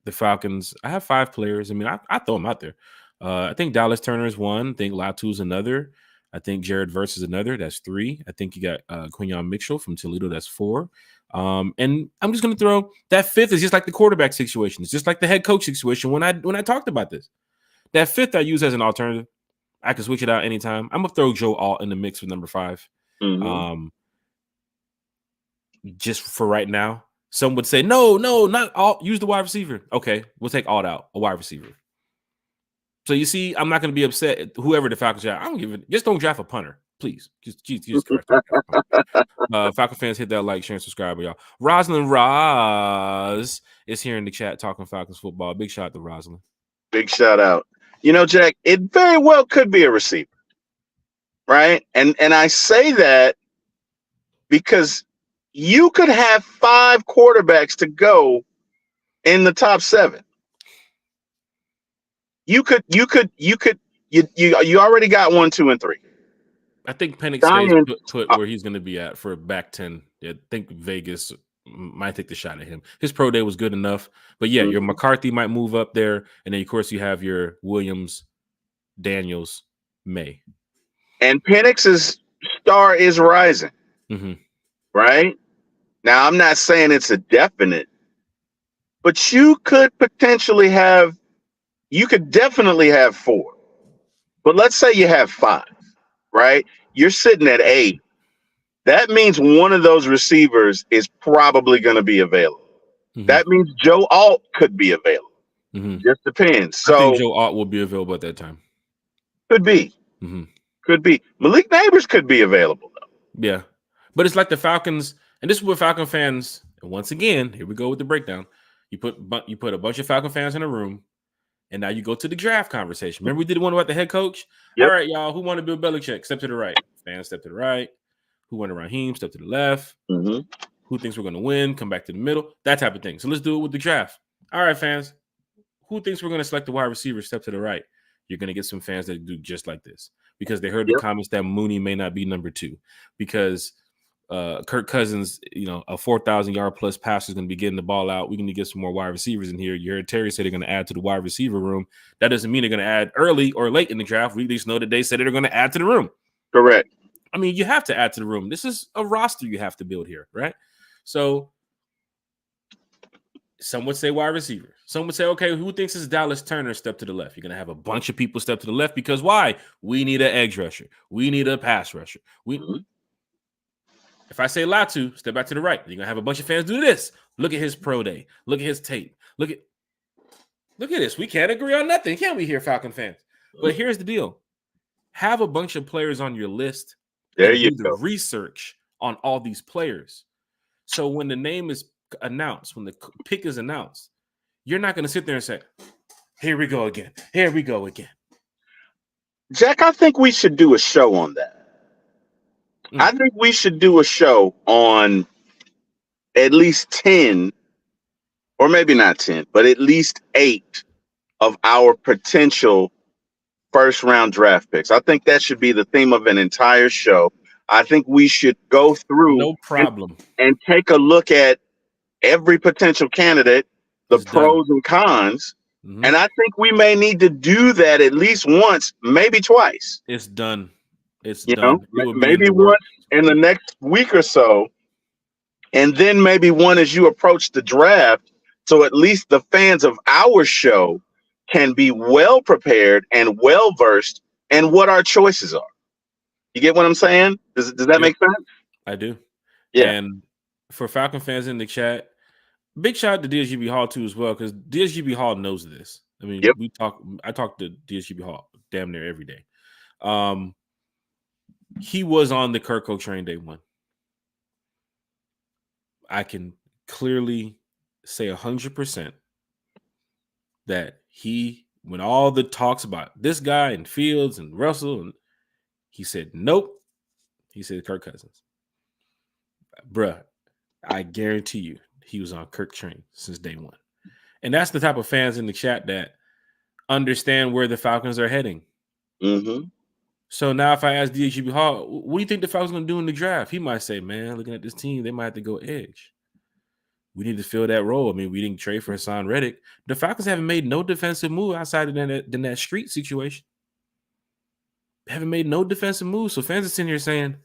the Falcons, I have 5 players. I mean, I throw them out there. I think Dallas Turner is one. I think Latu's another. I think Jared Verse is another. That's 3. I think you got Quinyon Mitchell from Toledo. That's 4. And I'm just going to throw that 5th is just like the quarterback situation. It's just like the head coach situation. When I talked about this, that 5th I use as an alternative. I can switch it out anytime. I'm going to throw Joe Alt in the mix with number 5. Just for right now. Some would say, no, not Alt. Use the wide receiver. Okay, we'll take Alt out, a wide receiver. So you see, I'm not going to be upset. Whoever the Falcons draft, I don't give it. Just don't draft a punter, please. Just correct. Falcon fans, hit that like, share, and subscribe, y'all. Rosalind Roz is here in the chat talking Falcons football. Big shout out to Rosalind. Big shout out. Jack, it very well could be a receiver, right? And I say that because you could have 5 quarterbacks to go in the top 7. You already got 1, 2, and 3. I think Penix stays put where he's going to be at for back 10. I think Vegas might take the shot at him. His pro day was good enough, but yeah, your McCarthy might move up there, and then of course you have your Williams, Daniels, May, and Penix's star is rising. Right now, I'm not saying it's a definite, but you could potentially have. You could definitely have 4, but let's say you have 5, right? You're sitting at 8. That means one of those receivers is probably going to be available. That means Joe Alt could be available. Just depends. So I think Joe Alt will be available at that time. Could be. Could be. Malik Neighbors could be available, though. Yeah. But it's like the Falcons, and this is what Falcon fans, and once again, here we go with the breakdown. You put a bunch of Falcon fans in a room, and now you go to the draft conversation. Remember we did one about the head coach? Yep. All right, y'all, who wanted Bill Belichick? Step to the right. Fans, step to the right. Who wanted Raheem? Step to the left. Who thinks we're going to win? Come back to the middle. That type of thing. So let's do it with the draft. All right, fans. Who thinks we're going to select the wide receiver? Step to the right. You're going to get some fans that do just like this because they heard the comments that Mooney may not be number 2 because Kirk Cousins, a 4,000 yard plus passer is going to be getting the ball out. We're going to get some more wide receivers in here. You heard Terry say they're going to add to the wide receiver room. That doesn't mean they're going to add early or late in the draft. We just know that they said they're going to add to the room. Correct. I mean, you have to add to the room. This is a roster you have to build here, right? So some would say wide receiver. Some would say, okay, who thinks it's Dallas Turner step to the left? You're going to have a bunch of people step to the left because why? We need an edge rusher. We need a pass rusher. If I say Latu, step back to the right. You're going to have a bunch of fans do this. Look at his pro day. Look at his tape. Look at this. We can't agree on nothing, can we here, Falcon fans? But here's the deal. Have a bunch of players on your list. There and you do go. the research on all these players. So when the name is announced, when the pick is announced, you're not going to sit there and say, here we go again. Here we go again. Jack, I think we should do a show on that. I think we should do a show on at least 10, or maybe not 10, but at least 8 of our potential first round draft picks. I think that should be the theme of an entire show. I think we should go through no problem and take a look at every potential candidate, the pros and cons. And I think we may need to do that at least once, maybe twice. It's done. It's done. Maybe once in the next week or so. And then maybe one as you approach the draft. So at least the fans of our show can be well prepared and well versed in what our choices are. You get what I'm saying? Does that make sense? I do. Yeah. And for Falcon fans in the chat, big shout out to DSGB Hall too as well, because DSGB Hall knows this. I mean, I talk to DSGB Hall damn near every day. He was on the Kirko train day one. I can clearly say 100% that when all the talks about this guy and Fields and Russell, and he said, nope. He said Kirk Cousins. Bruh, I guarantee you he was on Kirk train since day one. And that's the type of fans in the chat that understand where the Falcons are heading. Mm-hmm. So now if I ask DHGB Hall, what do you think the Falcons are going to do in the draft? He might say, man, looking at this team, they might have to go edge. We need to fill that role. I mean, we didn't trade for Hassan Reddick. The Falcons haven't made no defensive move outside of that street situation. They haven't made no defensive move. So fans are sitting here saying,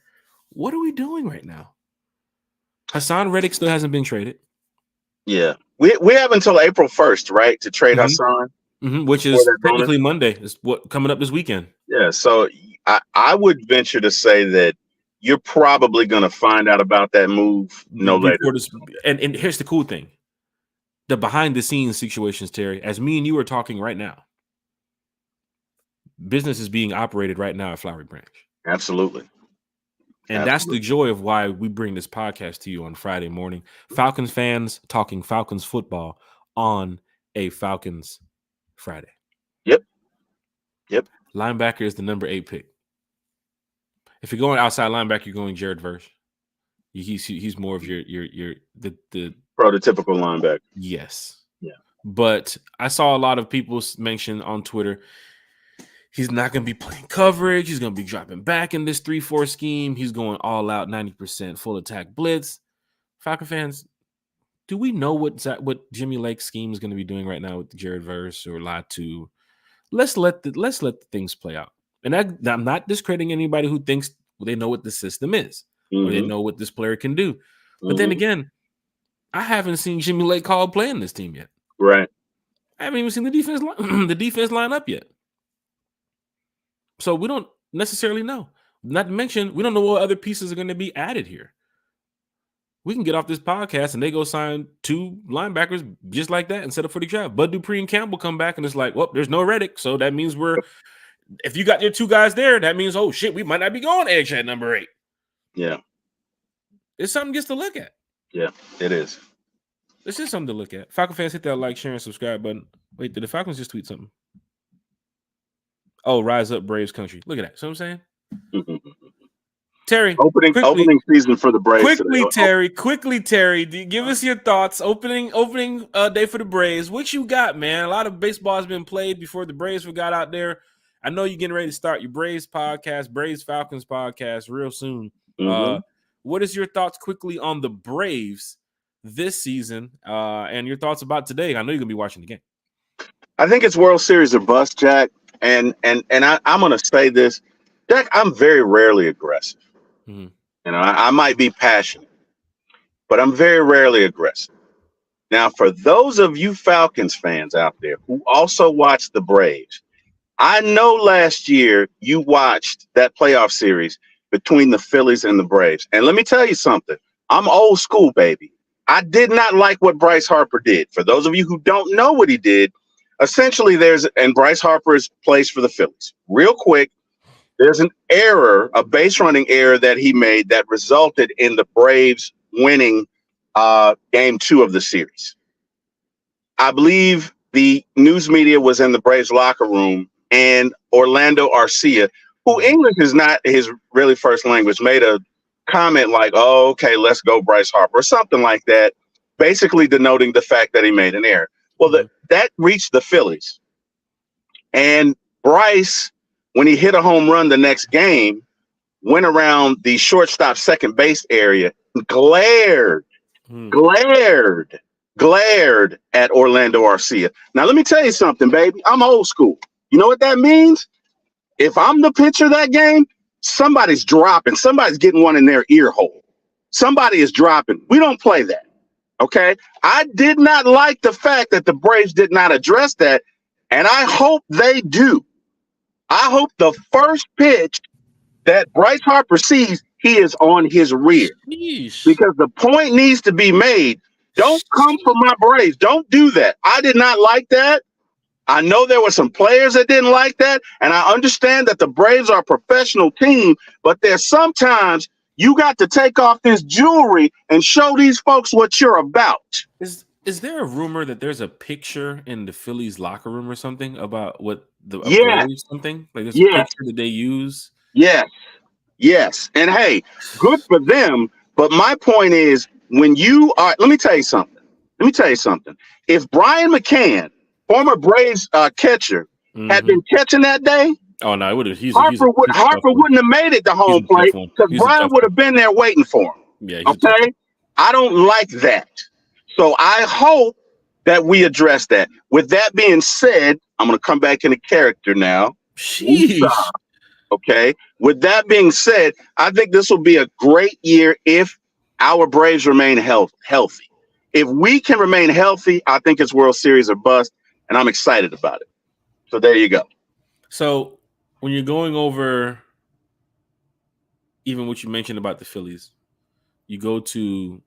what are we doing right now? Hassan Reddick still hasn't been traded. Yeah. We have until April 1st, right, to trade Hassan. Which is technically Monday. Is what coming up this weekend. Yeah. So I would venture to say that you're probably going to find out about that move no later. And here's the cool thing. The behind the scenes situations, Terry, as me and you are talking right now, business is being operated right now at Flowery Branch. Absolutely. And that's the joy of why we bring this podcast to you on Friday morning. Falcons fans talking Falcons football on a Falcons Friday. Yep. Linebacker is the number 8 pick. If you're going outside linebacker, you're going Jared Verse. He's more of the prototypical linebacker. Yes. Yeah. But I saw a lot of people mention on Twitter, he's not going to be playing coverage. He's going to be dropping back in this 3-4 scheme. He's going all out 90% full attack blitz. Falcon fans, do we know what Jimmy Lake's scheme is going to be doing right now with Jared Verse or Latu? Let's let the things play out. And I'm not discrediting anybody who thinks they know what the system is or they know what this player can do. But then again, I haven't seen Jimmy Lake call play in this team yet. Right. I haven't even seen the defense line up yet. So we don't necessarily know. Not to mention, we don't know what other pieces are going to be added here. We can get off this podcast and they go sign 2 linebackers just like that and set up for the draft. Bud Dupree and Campbell come back and it's like, well, there's no Reddick. So that means if you got your 2 guys there, that means, oh shit, we might not be going edge at number 8. Yeah. It's something just to look at. Yeah, it is. This is something to look at. Falcon fans, hit that like, share, and subscribe button. Wait, did the Falcons just tweet something? Oh, rise up, Braves country. Look at that. See what I'm saying? Terry, opening season for the Braves. Quickly, Terry, give us your thoughts. Opening day for the Braves. What you got, man? A lot of baseball has been played before the Braves got out there. I know you're getting ready to start your Braves podcast, Braves Falcons podcast, real soon. what is your thoughts quickly on the Braves this season and your thoughts about today? I know you're gonna be watching the game. I think it's World Series or bust, Jack. I'm gonna say this, Jack. I'm very rarely aggressive. Mm-hmm. I might be passionate, but I'm very rarely aggressive. Now, for those of you Falcons fans out there who also watch the Braves, I know last year you watched that playoff series between the Phillies and the Braves. And let me tell you something. I'm old school, baby. I did not like what Bryce Harper did. For those of you who don't know what he did, essentially and Bryce Harper plays for the Phillies. Real quick, there's an error, a base running error that he made that resulted in the Braves winning game 2 of the series. I believe the news media was in the Braves locker room, and Orlando Arcia, who English is not his really first language, made a comment like, "Oh, okay, let's go Bryce Harper," or something like that, basically denoting the fact that he made an error. Well, that reached the Phillies. And Bryce, when he hit a home run the next game, went around the shortstop second base area and glared at Orlando Arcia. Now, let me tell you something, baby. I'm old school. You know what that means? If I'm the pitcher that game, somebody's dropping. Somebody's getting one in their ear hole. Somebody is dropping. We don't play that. Okay? I did not like the fact that the Braves did not address that, and I hope they do. I hope the first pitch that Bryce Harper sees, he is on his rear. Sheesh. Because the point needs to be made. Don't come for my Braves. Don't do that. I did not like that. I know there were some players that didn't like that, and I understand that the Braves are a professional team, but there's sometimes you got to take off this jewelry and show these folks what you're about. Is there a rumor that there's a picture in the Phillies locker room or something about what the Braves something? Like there's a picture that they use? Yes. And hey, good for them. But my point is, when you are, let me tell you something. If Brian McCann, former Braves catcher, had been catching that day, oh no, it would have. Harper wouldn't have made it to home plate because Brian would have been there waiting for him. Yeah. Okay, I don't like that. So I hope that we address that. With that being said, I'm going to come back into character now. Sheesh. Okay. With that being said, I think this will be a great year if our Braves remain healthy. If we can remain healthy, I think it's World Series or bust, and I'm excited about it. So there you go. So when you're going over even what you mentioned about the Phillies, you go to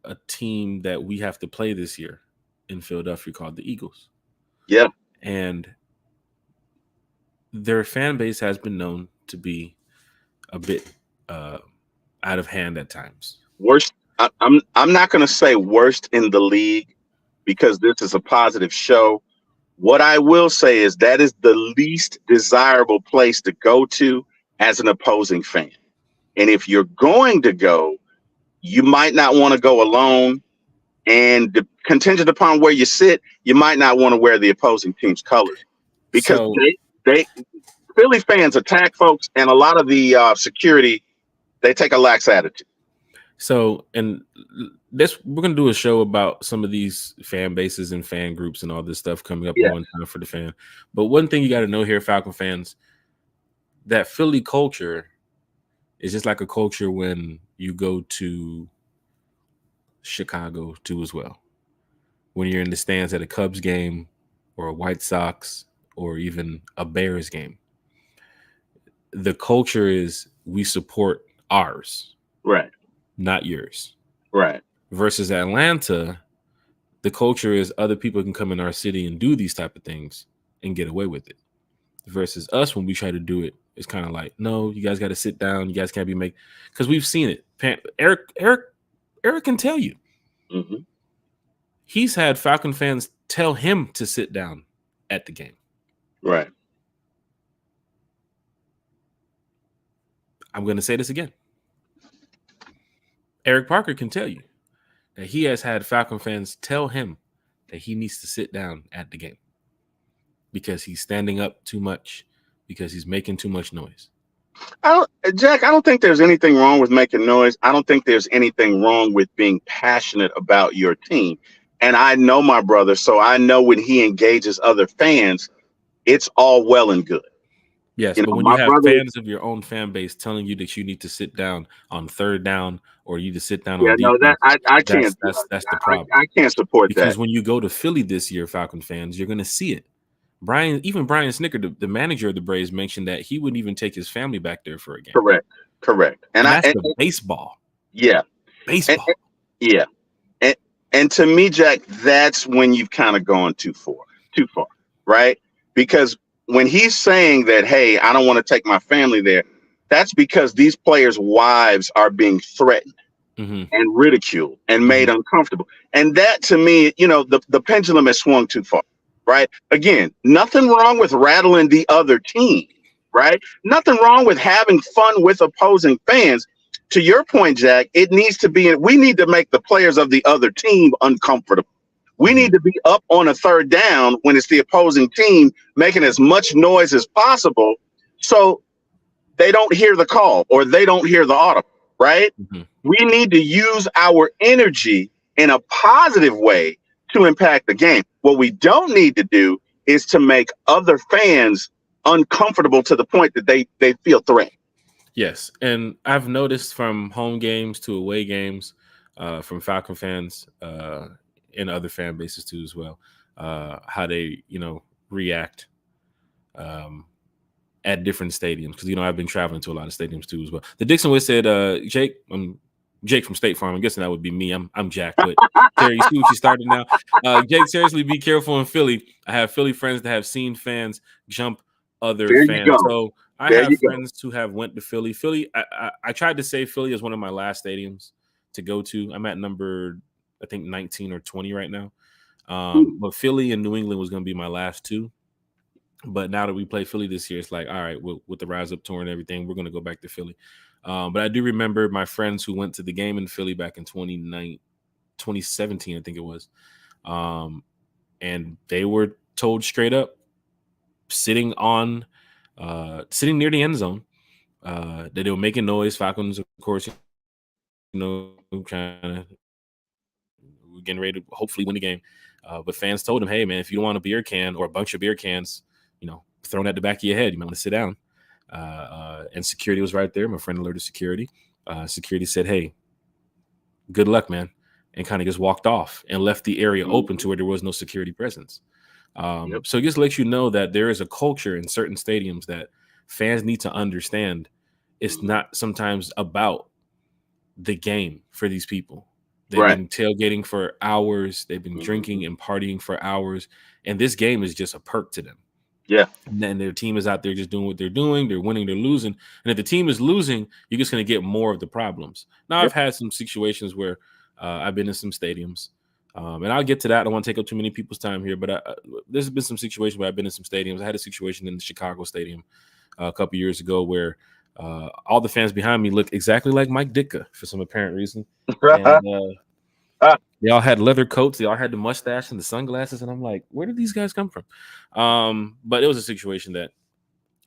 a team that we have to play this year in Philadelphia called the Eagles. Yeah. And their fan base has been known to be a bit out of hand at times. Worst. I'm not going to say worst in the league because this is a positive show. What I will say is that is the least desirable place to go to as an opposing fan. And if you're going to go, you might not want to go alone. And contingent upon where you sit, you might not want to wear the opposing team's colors because they Philly fans attack folks, and a lot of the security, they take a lax attitude. So, and we're gonna do a show about some of these fan bases and fan groups and all this stuff coming up one time for the fan. But one thing you got to know here, Falcon fans, that Philly culture is just like a culture when you go to Chicago too as well. When you're in the stands at a Cubs game or a White Sox or even a Bears game, the culture is we support ours, right, not yours, right. Versus Atlanta, the culture is other people can come in our city and do these type of things and get away with it. Versus us, when we try to do it, it's kind of like, no, you guys got to sit down. You guys can't be because we've seen it. Eric can tell you. Mm-hmm. He's had Falcon fans tell him to sit down at the game. Right. I'm going to say this again. Eric Parker can tell you that he has had Falcon fans tell him that he needs to sit down at the game because he's standing up too much, because he's making too much noise. Jack, I don't think there's anything wrong with making noise. I don't think there's anything wrong with being passionate about your team. And I know my brother, so I know when he engages other fans, it's all well and good. Yes, You but know, when you my have brother, fans of your own fan base telling you that you need to sit down on third down or you need to sit down yeah, on no, that defense, I can't, that's the problem. I can't support that. Because when you go to Philly this year, Falcon fans, you're going to see it. Brian Snicker, the manager of the Braves, mentioned that he wouldn't even take his family back there for a game, Correct, correct. and that's the baseball. Yeah, and, Baseball. yeah, and to me, Jack, that's when you've kind of gone too far, right? Because when he's saying that, hey, I don't want to take my family there, that's because these players' wives are being threatened Mm-hmm. and ridiculed and made uncomfortable. And that to me, the pendulum has swung too far, right? Again, nothing wrong with rattling the other team, right? Nothing wrong with having fun with opposing fans. To your point, Jack, we need to make the players of the other team uncomfortable. We Mm-hmm. need to be up on a third down when it's the opposing team making as much noise as possible so they don't hear the call or they don't hear the audible, right? Mm-hmm. We need to use our energy in a positive way to impact the game. What we don't need to do is to make other fans uncomfortable to the point that they feel threatened. Yes, and I've noticed from home games to away games, from Falcon fans and other fan bases too as well, how they react at different stadiums, because I've been traveling to a lot of stadiums too as well. The Dixon Witt said, Jake from State Farm. I'm guessing that would be me. I'm Jack, but Terry, you see what you started now. Jake, seriously, be careful in Philly. I have Philly friends that have seen fans jump other There you fans. go. So I There have you go. friends who have went to Philly. I tried to say Philly is one of my last stadiums to go to. I'm at number, I think, 19 or 20 right now. But Philly and New England was going to be my last two. But now that we play Philly this year, it's like, all right, with the Rise Up tour and everything, we're going to go back to Philly. But I do remember my friends who went to the game in Philly back in 2017, I think it was. And they were told straight up, sitting near the end zone, that they were making noise. Falcons, of course, trying to, we're getting ready to hopefully win the game. But fans told him, hey, man, if you don't want a beer can or a bunch of beer cans, thrown at the back of your head, you might want to sit down. And security was right there. My friend alerted security. Security said, hey, good luck, man, and kind of just walked off and left the area open to where there was no security presence. So it just lets you know that there is a culture in certain stadiums that fans need to understand. It's not sometimes about the game for these people. They've been tailgating for hours. They've been drinking and partying for hours. And this game is just a perk to them. Yeah. And then their team is out there just doing what they're doing. They're winning, they're losing. And if the team is losing, you're just going to get more of the problems. Now, I've had some situations where I've been in some stadiums. And I'll get to that. I don't want to take up too many people's time here. But there's been some situations where I've been in some stadiums. I had a situation in the Chicago Stadium a couple years ago where all the fans behind me looked exactly like Mike Ditka for some apparent reason. And they all had leather coats. They all had the mustache and the sunglasses. And I'm like, where did these guys come from? But it was a situation that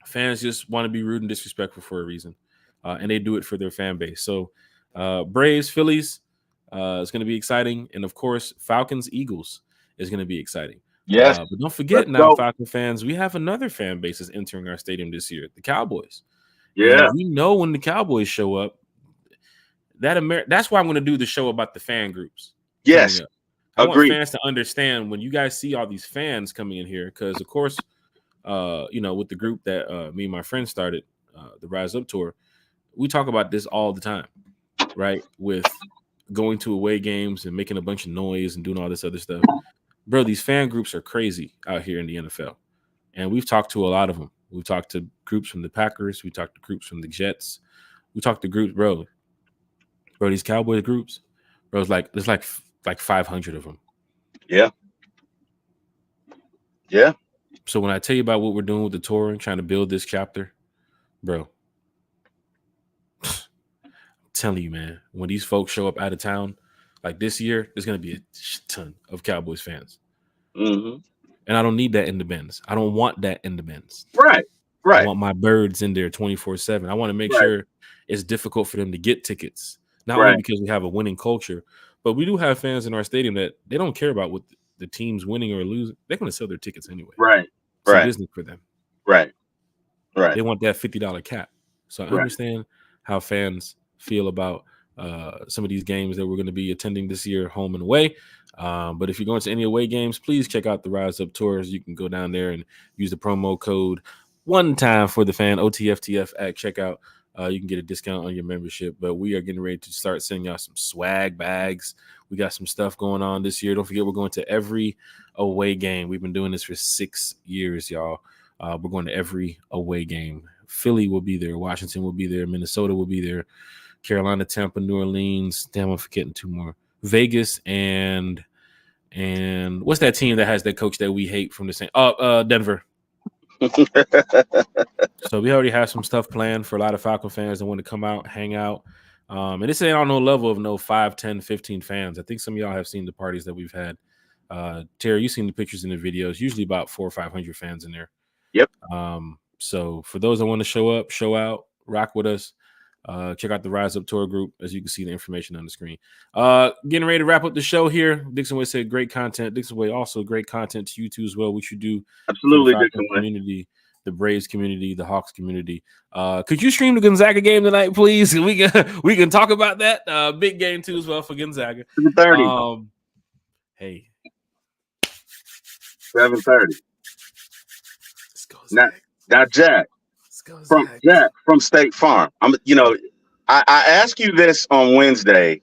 fans just want to be rude and disrespectful for a reason. And they do it for their fan base. So Braves, Phillies is going to be exciting. And, of course, Falcons, Eagles is going to be exciting. Yes. But don't forget now, Falcon fans, we have another fan base that's entering our stadium this year, the Cowboys. Yeah. And we know when the Cowboys show up, that's why I'm going to do the show about the fan groups. Yes. I want fans to understand when you guys see all these fans coming in here, because, of course, with the group that me and my friends started, the Rise Up Tour, we talk about this all the time, right? With going to away games and making a bunch of noise and doing all this other stuff. Bro, these fan groups are crazy out here in the NFL. And we've talked to a lot of them. We've talked to groups from the Packers. We talked to groups from the Jets. We talked to groups, bro, these Cowboys groups, bro, there's like 500 of them. Yeah. Yeah. So when I tell you about what we're doing with the tour and trying to build this chapter, bro, I'm telling you, man, when these folks show up out of town, like this year, there's going to be a ton of Cowboys fans. Mm-hmm. And I don't need that in the Benz. I don't want that in the Benz. Right. I Right. want my birds in there 24/7. I want to make Right. sure it's difficult for them to get tickets, not only Right. because we have a winning culture, but we do have fans in our stadium that they don't care about what the team's winning or losing. They're going to sell their tickets anyway. Right. It's a Right. business for them. Right. Right. They want that $50 cap. So I Right. understand how fans feel about some of these games that we're going to be attending this year, home and away. But if you're going to any away games, please check out the Rise Up Tours. You can go down there and use the promo code one time for the fan, OTFTF at checkout. You can get a discount on your membership. But we are getting ready to start sending out some swag bags. We got some stuff going on this year. Don't forget, we're going to every away game. We've been doing this for 6 years, y'all. We're going to every away game. Philly will be there. Washington will be there. Minnesota will be there. Carolina, Tampa, New Orleans. Damn, I'm forgetting 2 more. Vegas and what's that team that has that coach that we hate from the same? Denver. So we already have some stuff planned for a lot of Falcon fans that want to come out, hang out. And this ain't on no level of no 5, 10, 15 fans. I think some of y'all have seen the parties that we've had. Terry, you've seen the pictures and the videos. Usually about 400 or 500 fans in there. Yep. So for those that want to show up, show out, rock with us, check out the Rise Up Tour group. As you can see the information on the screen. Getting ready to wrap up the show here. Dixon Way said great content. Dixon Way also great content to you too as well, which you do. Absolutely, for the Dixon Way. community, the Braves community, the Hawks community. Could you stream the Gonzaga game tonight, please? We can talk about that. Big game too as well for Gonzaga. 7:30. Hey. 7:30. Let's go, Now, Jack, from State Farm. I asked you this on Wednesday,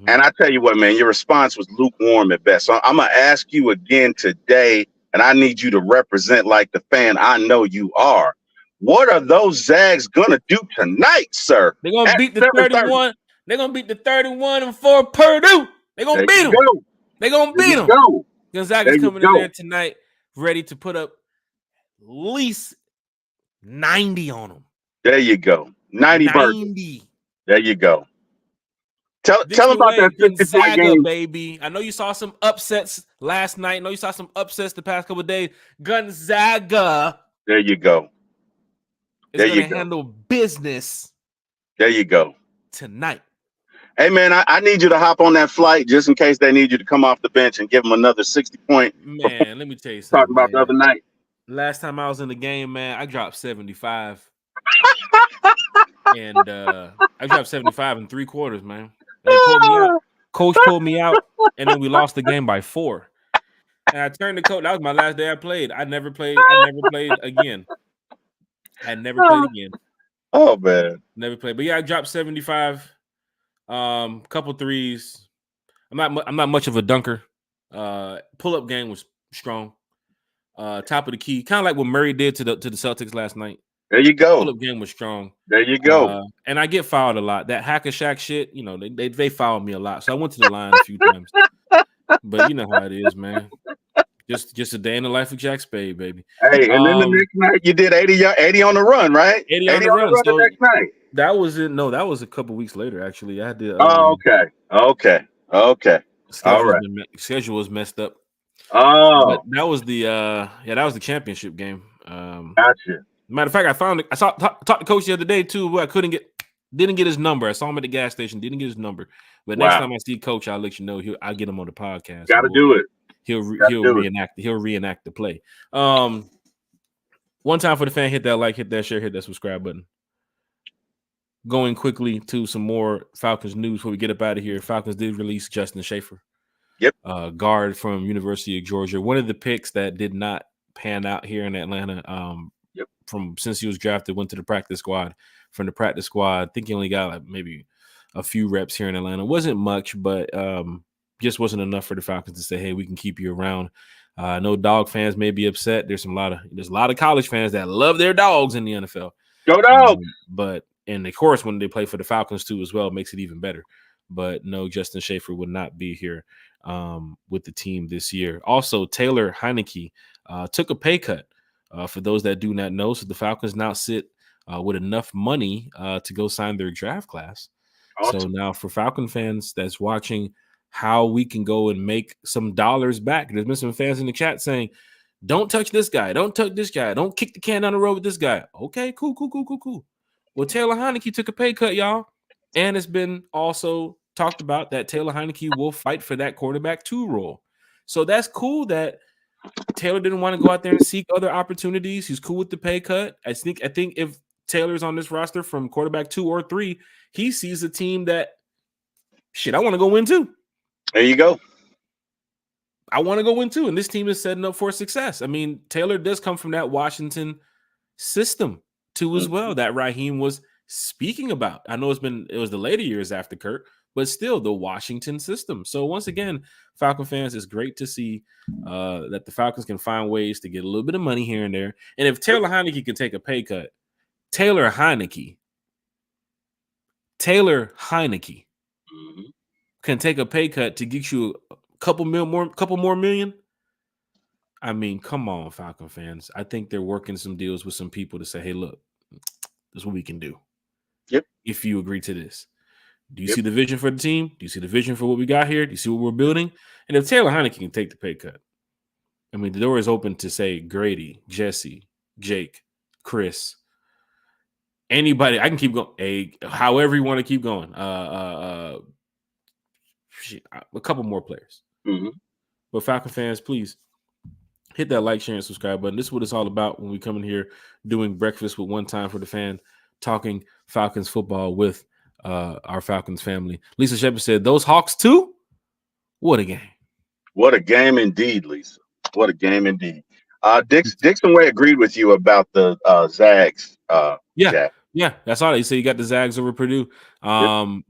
and I tell you what, man, your response was lukewarm at best. So I'm gonna ask you again today, and I need you to represent like the fan I know you are. What are those Zags gonna do tonight, sir? They're gonna beat the 31. They're gonna beat the 31-4 Purdue. They're gonna beat them. They're gonna beat them. Gonzaga's coming in there tonight, ready to put up at least 90 on them. There you go. 90 burgers. There you go. Tell about that Gonzaga game, baby. I know you saw some upsets last night. I know you saw some upsets the past couple of days. Gonzaga. There you go. It's going to handle business. There you go. Tonight. Hey, man, I need you to hop on that flight just in case they need you to come off the bench and give them another 60-point. Man, let me tell you something. Talking about the other night. Last time I was in the game, man, I dropped 75. And I dropped 75 in 3 quarters, man. They pulled me out. Coach pulled me out, and then we lost the game by 4. And I turned to coach. That was my last day I played. I never played again. I never played again. Oh, man. Never played. But yeah, I dropped 75. Couple threes. I'm not much of a dunker. Pull-up game was strong. Top of the key, kind of like what Murray did to the Celtics last night. There you go. Pull-up game was strong. There you go. And I get fouled a lot. That hack a Shaq shit, they fouled me a lot. So I went to the line a few times. But you know how it is, man. Just a day in the life of Jack Spade, baby. Hey, and then the next night you did 80 on the run, right? 80 on the run. So the next night. That was a couple weeks later, actually. I did. Okay. Schedule was messed up. Oh, but that was the championship game. Gotcha. Matter of fact, I talked to coach the other day too. Who I didn't get his number. I saw him at the gas station. Didn't get his number. But next time I see coach, I'll let you know. I'll get him on the podcast. Got to do it. He'll reenact the play. One time for the fan, hit that like, hit that share, hit that subscribe button. Going quickly to some more Falcons news before we get up out of here. Falcons did release Justin Schaefer. Yep. Guard from University of Georgia. One of the picks that did not pan out here in Atlanta. Since he was drafted, went to the practice squad. From the practice squad, I think he only got like maybe a few reps here in Atlanta. Wasn't much, but just wasn't enough for the Falcons to say, hey, we can keep you around. I know dog fans may be upset. There's a lot of college fans that love their dogs in the NFL. Go Dogs! And of course, when they play for the Falcons too as well, it makes it even better. But no, Justin Schaefer would not be here with the team this year. Also, Taylor Heineke took a pay cut. For those that do not know, so the Falcons now sit with enough money to go sign their draft class. Awesome. So now for Falcon fans that's watching how we can go and make some dollars back. There's been some fans in the chat saying, Don't touch this guy. Don't touch this guy. Don't kick the can down the road with this guy. Okay, cool. Well, Taylor Heineke took a pay cut, y'all. And it's been also talked about that Taylor Heineke will fight for that quarterback 2 role. So that's cool that Taylor didn't want to go out there and seek other opportunities. He's cool with the pay cut. I think if Taylor's on this roster from quarterback 2 or 3, he sees a team that, shit, I want to go win too. There you go. I want to go win too. And this team is setting up for success. I mean, Taylor does come from that Washington system too as well that Raheem was speaking about. I know it was the later years after Kirk, but still the Washington system. So once again, Falcon fans, it's great to see that the Falcons can find ways to get a little bit of money here and there. And if Taylor Heineke can take a pay cut, Taylor Heineke can take a pay cut to get you a couple more million. I mean, come on, Falcon fans. I think they're working some deals with some people to say, hey, look, this is what we can do. Yep. If you agree to this. Do you see the vision for the team? Do you see the vision for what we got here? Do you see what we're building? And if Taylor Heineke can take the pay cut, I mean, the door is open to say Grady, Jesse, Jake, Chris, anybody. I can keep going. However you want to keep going. A couple more players. Mm-hmm. But Falcon fans, please hit that like, share, and subscribe button. This is what it's all about when we come in here doing breakfast with One Time for the Fan, talking Falcons football with our Falcons family. Lisa Shepard said, those Hawks too? What a game. What a game indeed, Lisa. What a game indeed. Dixon Way agreed with you about the Zags. Yeah, that's all. He said you got the Zags over Purdue. And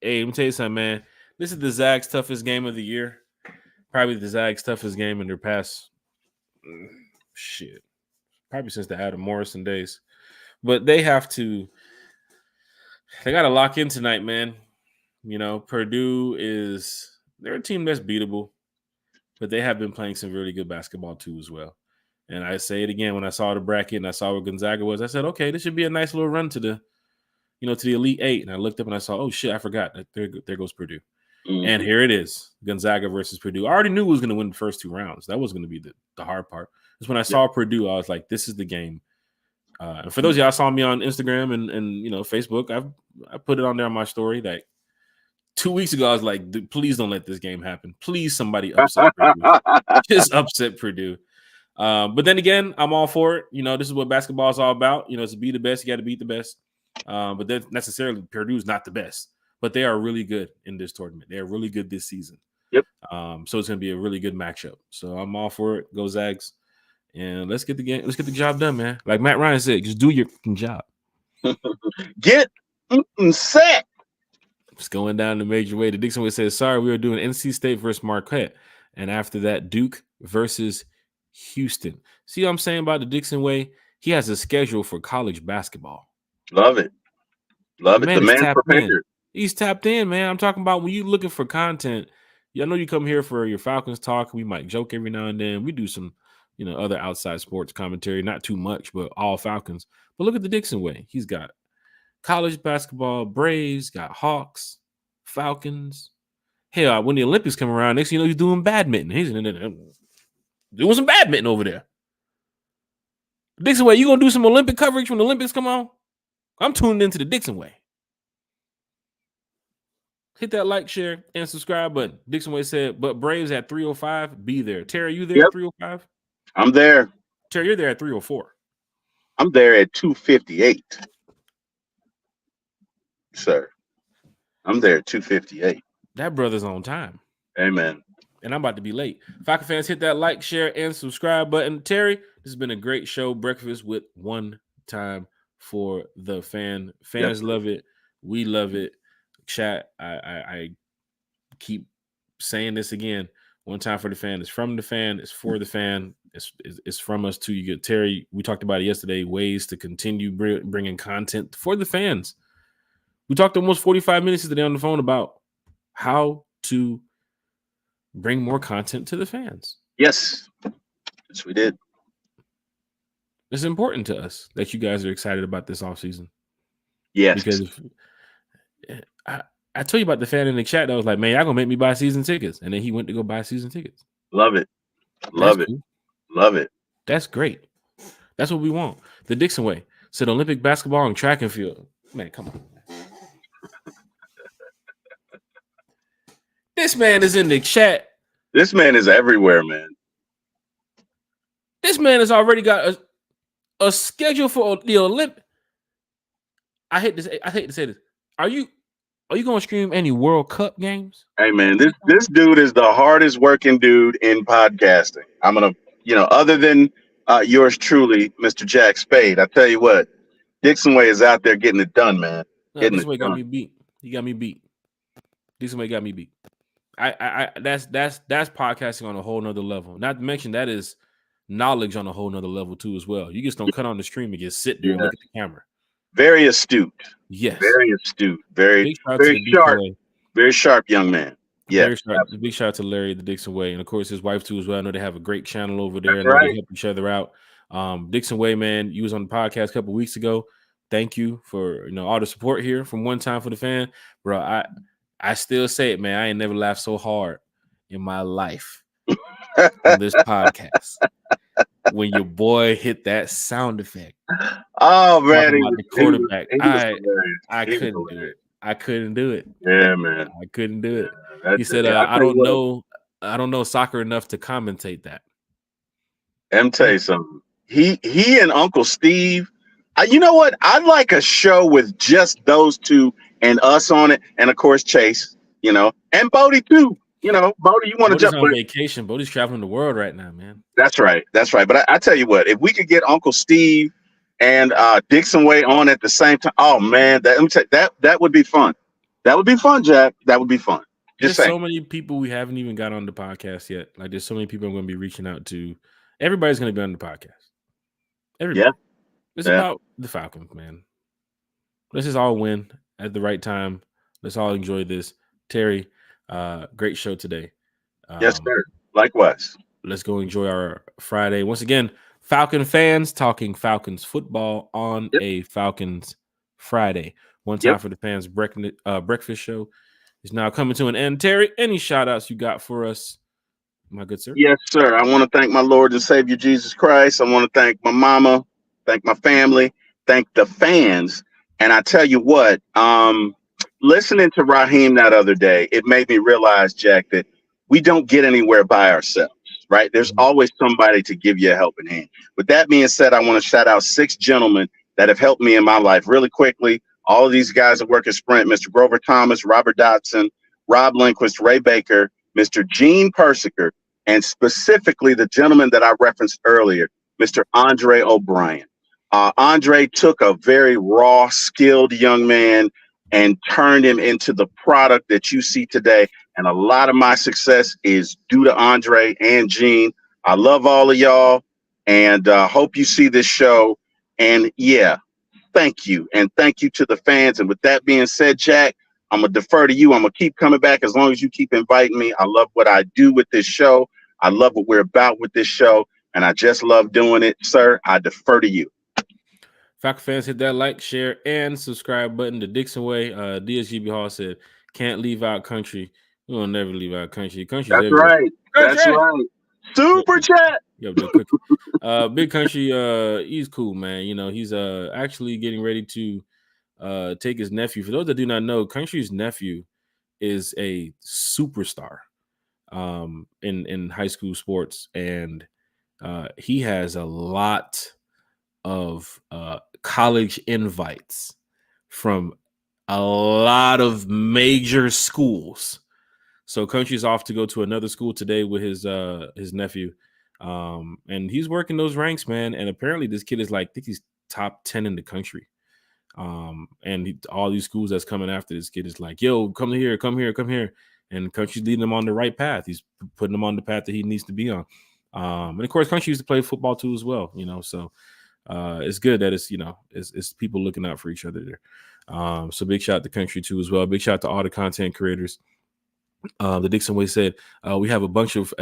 hey, let me tell you something, man. This is the Zags' toughest game of the year. Probably the Zags' toughest game in their past probably since the Adam Morrison days. But they got to lock in tonight, man. You know, Purdue they're a team that's beatable, but they have been playing some really good basketball too as well. And I say it again, when I saw the bracket and I saw where Gonzaga was, I said, okay, this should be a nice little run to the Elite Eight. And I looked up and I saw, oh shit, I forgot. There goes Purdue. Mm-hmm. And here it is, Gonzaga versus Purdue. I already knew who was going to win the first 2 rounds. That was going to be the hard part. Because when I saw Purdue, I was like, this is the game. And for those of y'all saw me on Instagram and Facebook, I put it on there on my story that 2 weeks ago, I was like, please don't let this game happen. Please, somebody upset Purdue. Just upset Purdue. But then again, I'm all for it. This is what basketball is all about. To be the best, you got to beat the best. But that necessarily, Purdue's not the best. But they are really good in this tournament. They are really good this season. Yep. So it's going to be a really good matchup. So I'm all for it. Go Zags. And let's get the job done, man. Like Matt Ryan said, just do your job. Get set. It's going down the major way. The Dixon Way says, sorry, we were doing NC State versus Marquette. And after that, Duke versus Houston. See what I'm saying about the Dixon Way? He has a schedule for college basketball. Love it. The man prepared. He's tapped in, man. I'm talking about when you're looking for content. I know you come here for your Falcons talk. We might joke every now and then. We do some, other outside sports commentary. Not too much, but all Falcons. But look at the Dixon Way. He's got college basketball, Braves, got Hawks, Falcons. Hell, when the Olympics come around, next thing you know, he's doing badminton. He's doing some badminton over there. Dixon Way, you gonna do some Olympic coverage when the Olympics come on? I'm tuning into the Dixon Way. Hit that like, share, and subscribe button. Dixon Way said, but Braves at 3:05, be there. Terry, you there at 3:05? I'm there. Terry, you're there at 3:04. I'm there at 2:58. Sir. I'm there at 2:58. That brother's on time. Amen. And I'm about to be late. Falcon fans, hit that like, share, and subscribe button. Terry, this has been a great show. Breakfast with One Time for the Fan. Fans love it. We love it. Chat, I keep saying this again. One Time for the Fan. It's from the fan. It's for the fan. It's from us too. You get Terry. We talked about it yesterday. Ways to continue bringing content for the fans. We talked almost 45 minutes today on the phone about how to bring more content to the fans. Yes, we did. It's important to us that you guys are excited about this offseason. Yes, because I told you about the fan in the chat that was like, man, y'all gonna make me buy season tickets. And then he went to go buy season tickets. Love it. Love it. That's great. That's what we want. The Dixon way. Said Olympic basketball and track and field. Man, come on. This man is in the chat. This man is everywhere, man. This man has already got a schedule for the Olympic. I hate to say this. Are you going to stream any World Cup games? Hey, man, this dude is the hardest working dude in podcasting. I'm gonna, other than yours truly, Mr. Jack Spade. I tell you what, Dixon Way is out there getting it done, man. No, Dixon Way got me beat. He got me beat. Dixon Way got me beat. That's podcasting on a whole nother level. Not to mention that is knowledge on a whole nother level too as well. You just don't cut on the stream and just sit there and look at the camera. Very astute. Yes. Very astute. Very sharp. Very sharp young man. Yeah. Very sharp. Big shout out to Larry the Dixon Way. And of course his wife too as well. I know they have a great channel over there. That's and right. They help each other out. Dixon Way, man, you was on the podcast a couple of weeks ago. Thank you for all the support here from One Time for the Fan. Bro, I still say it, man. I ain't never laughed so hard in my life on this podcast when your boy hit that sound effect. Oh man, the quarterback. I couldn't do it. I couldn't do it. Yeah, man. I couldn't do it. He said, I don't know soccer enough to commentate that. Let me tell you something. He and Uncle Steve. You know what? I'd like a show with just those two and us on it, and of course Chase. And Bodie too. Bodie, you want to jump on vacation? Bodie's traveling the world right now, man. That's right. But I tell you what, if we could get Uncle Steve and Dixon Way on at the same time, oh man, that would be fun. That would be fun, Jack. That would be fun. There's so many people we haven't even got on the podcast yet. Like there's so many people I'm going to be reaching out to. Everybody's going to be on the podcast. Everybody. Yeah. It's about the Falcons, man. Let's just all win at the right time. Let's all enjoy this. Terry, great show today. Yes, sir. Likewise. Let's go enjoy our Friday. Once again, Falcon fans talking Falcons football on a Falcons Friday. One Time for the Fans breakfast show is now coming to an end. Terry, any shout outs you got for us, my good sir? Yes, sir. I want to thank my Lord and Savior Jesus Christ. I want to thank my mama, thank my family, thank the fans. And I tell you what, listening to Raheem that other day, it made me realize, Jack, that we don't get anywhere by ourselves, right? There's always somebody to give you a helping hand. With that being said, I want to shout out 6 gentlemen that have helped me in my life really quickly. All of these guys that work at Sprint, Mr. Grover Thomas, Robert Dotson, Rob Lindquist, Ray Baker, Mr. Gene Persiker, and specifically the gentleman that I referenced earlier, Mr. Andre O'Brien. Andre took a very raw, skilled young man and turned him into the product that you see today. And a lot of my success is due to Andre and Gene. I love all of y'all and hope you see this show. And yeah, thank you. And thank you to the fans. And with that being said, Jack, I'm going to defer to you. I'm going to keep coming back as long as you keep inviting me. I love what I do with this show. I love what we're about with this show. And I just love doing it, sir. I defer to you. Falcon fans, hit that like, share, and subscribe button. The Dixon Way. DSGB Hall said, can't leave out country. We will never leave out country. Country's That's everywhere. Right. That's right. Super chat. Big Country, he's cool, man. He's actually getting ready to take his nephew. For those that do not know, Country's nephew is a superstar in high school sports, and he has a lot of college invites from a lot of major schools. So Country's off to go to another school today with his nephew. And he's working those ranks, man. And apparently this kid is I think he's top 10 in the country. And all these schools that's coming after this kid is like, yo, come here. And Country's leading him on the right path. He's putting him on the path that he needs to be on. And of course, Country used to play football too as well, so it's good that it's people looking out for each other there. So big shout out to Country too as well. Big shout out to all the content creators. The Dixon Way said we have a bunch of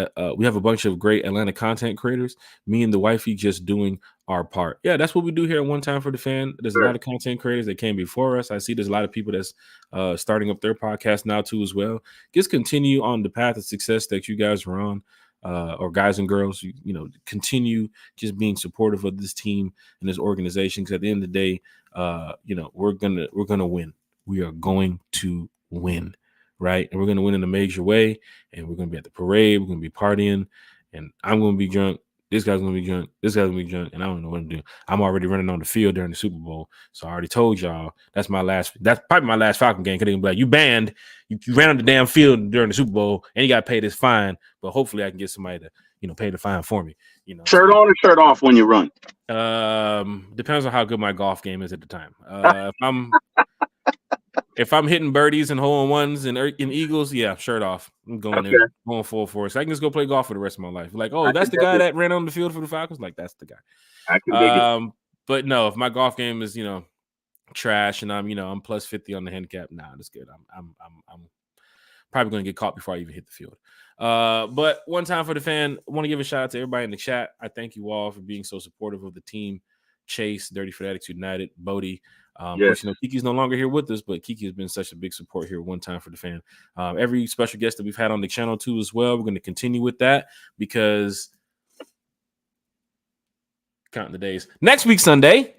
great Atlanta content creators. Me and the wifey just doing our part. Yeah, that's what we do here at One Time for the Fan. There's a lot of content creators that came before us. I see there's a lot of people that's starting up their podcast now too as well. Just continue on the path of success that you guys are on. or guys and girls, continue just being supportive of this team and this organization. Because at the end of the day, we're gonna win. We are going to win, right? And we're gonna win in a major way. And we're gonna be at the parade. We're gonna be partying, and I'm gonna be drunk. This guy's gonna be drunk. This guy's gonna be drunk, and I don't know what to do. I'm already running on the field during the Super Bowl, so I already told y'all that's probably my last Falcon game. Cause they can be like, you banned, you ran on the damn field during the Super Bowl, and you got to pay this fine. But hopefully, I can get somebody to pay the fine for me. Shirt on or shirt off when you run? Depends on how good my golf game is at the time. If I'm hitting birdies and hole-in-ones and eagles, yeah, shirt off. I'm going there, going full force. I can just go play golf for the rest of my life. Like, oh, that's the guy that ran on the field for the Falcons. Like, that's the guy. I can dig it. But no, if my golf game is trash and I'm plus 50 on the handicap, nah, that's good. I'm probably going to get caught before I even hit the field. But one time for the fan, I want to give a shout out to everybody in the chat. I thank you all for being so supportive of the team. Chase, Dirty for Attitude United, Bodie. Yes. Kiki's no longer here with us, but Kiki has been such a big support here. One time for the fan. Every special guest that we've had on the channel too as well. We're going to continue with that because counting the days. Next week Sunday,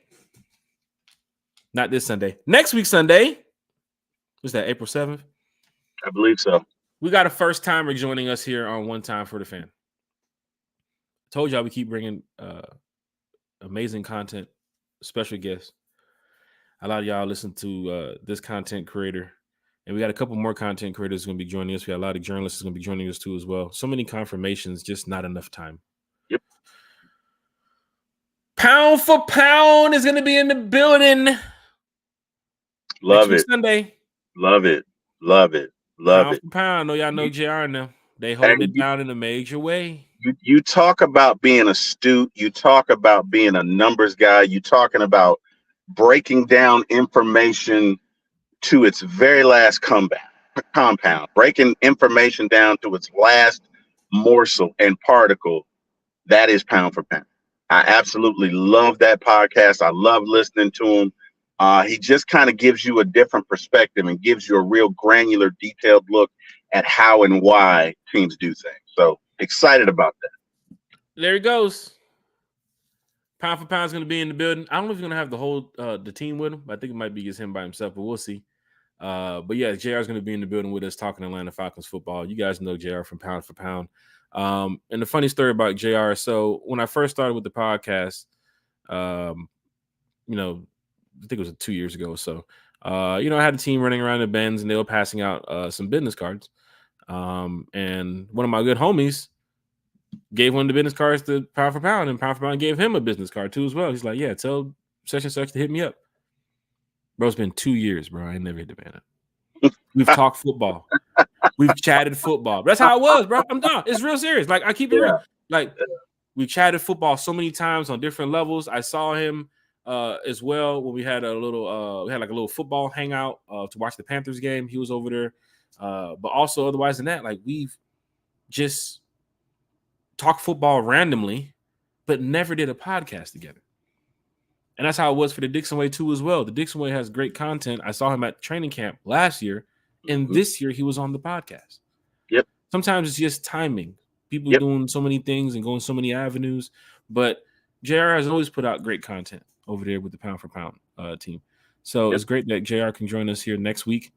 not this Sunday. Next week Sunday. Was that April 7th? I believe so. We got a first timer joining us here on One Time for the Fan. Told y'all we keep bringing amazing content, special guests. A lot of y'all listen to this content creator, and we got a couple more content creators going to be joining us. We got a lot of journalists going to be joining us too as well. So many confirmations, just not enough time. Yep. Pound for Pound is going to be in the building. Love it. Sunday. Love it. Love it. Love pound it. For pound. I know y'all know JR now. They hold it down in a major way. You talk about being astute. You talk about being a numbers guy. You talking about breaking down information to its very last compound, breaking information down to its last morsel and particle. That is Pound for Pound. I absolutely love that podcast. I love listening to him. He just kind of gives you a different perspective and gives you a real granular, detailed look at how and why teams do things. So excited about that. There he goes. Pound for Pound is going to be in the building. I don't know if he's going to have the whole the team with him. I think it might be just him by himself, but we'll see. But yeah, JR is going to be in the building with us talking Atlanta Falcons football. You guys know JR from Pound for Pound. And the funny story about JR. So when I first started with the podcast, I think it was 2 years ago or so. I had a team running around the bends and they were passing out some business cards. And one of my good homies gave one of the business cards to Pound for Pound, and Pound for Pound gave him a business card too as well. He's like, yeah, tell such and such to hit me up. Bro, it's been 2 years, bro. I ain't never hit the banner. We've talked football. We've chatted football. That's how it was, bro. I'm done. It's real serious. Like, I keep it real. Like, we chatted football so many times on different levels. I saw him as well when we had a little football hangout to watch the Panthers game. He was over there. But also otherwise than that, like, we've just talked football randomly, but never did a podcast together. And that's how it was for the Dixon Way too as well. The Dixon Way has great content. I saw him at training camp last year, and this year he was on the podcast. Yep. Sometimes it's just timing. People doing so many things and going so many avenues, but JR has always put out great content over there with the Pound for Pound team. So it's great that JR can join us here next week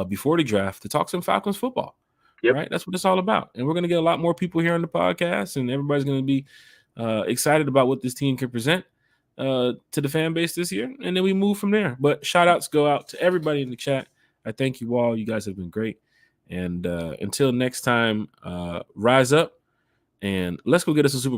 before the draft to talk some Falcons football. Right? That's what it's all about. And we're going to get a lot more people here on the podcast, and everybody's going to be excited about what this team can present to the fan base this year. And then we move from there. But shout outs go out to everybody in the chat. I thank you all. You guys have been great. And until next time, rise up and let's go get us a Super Bowl.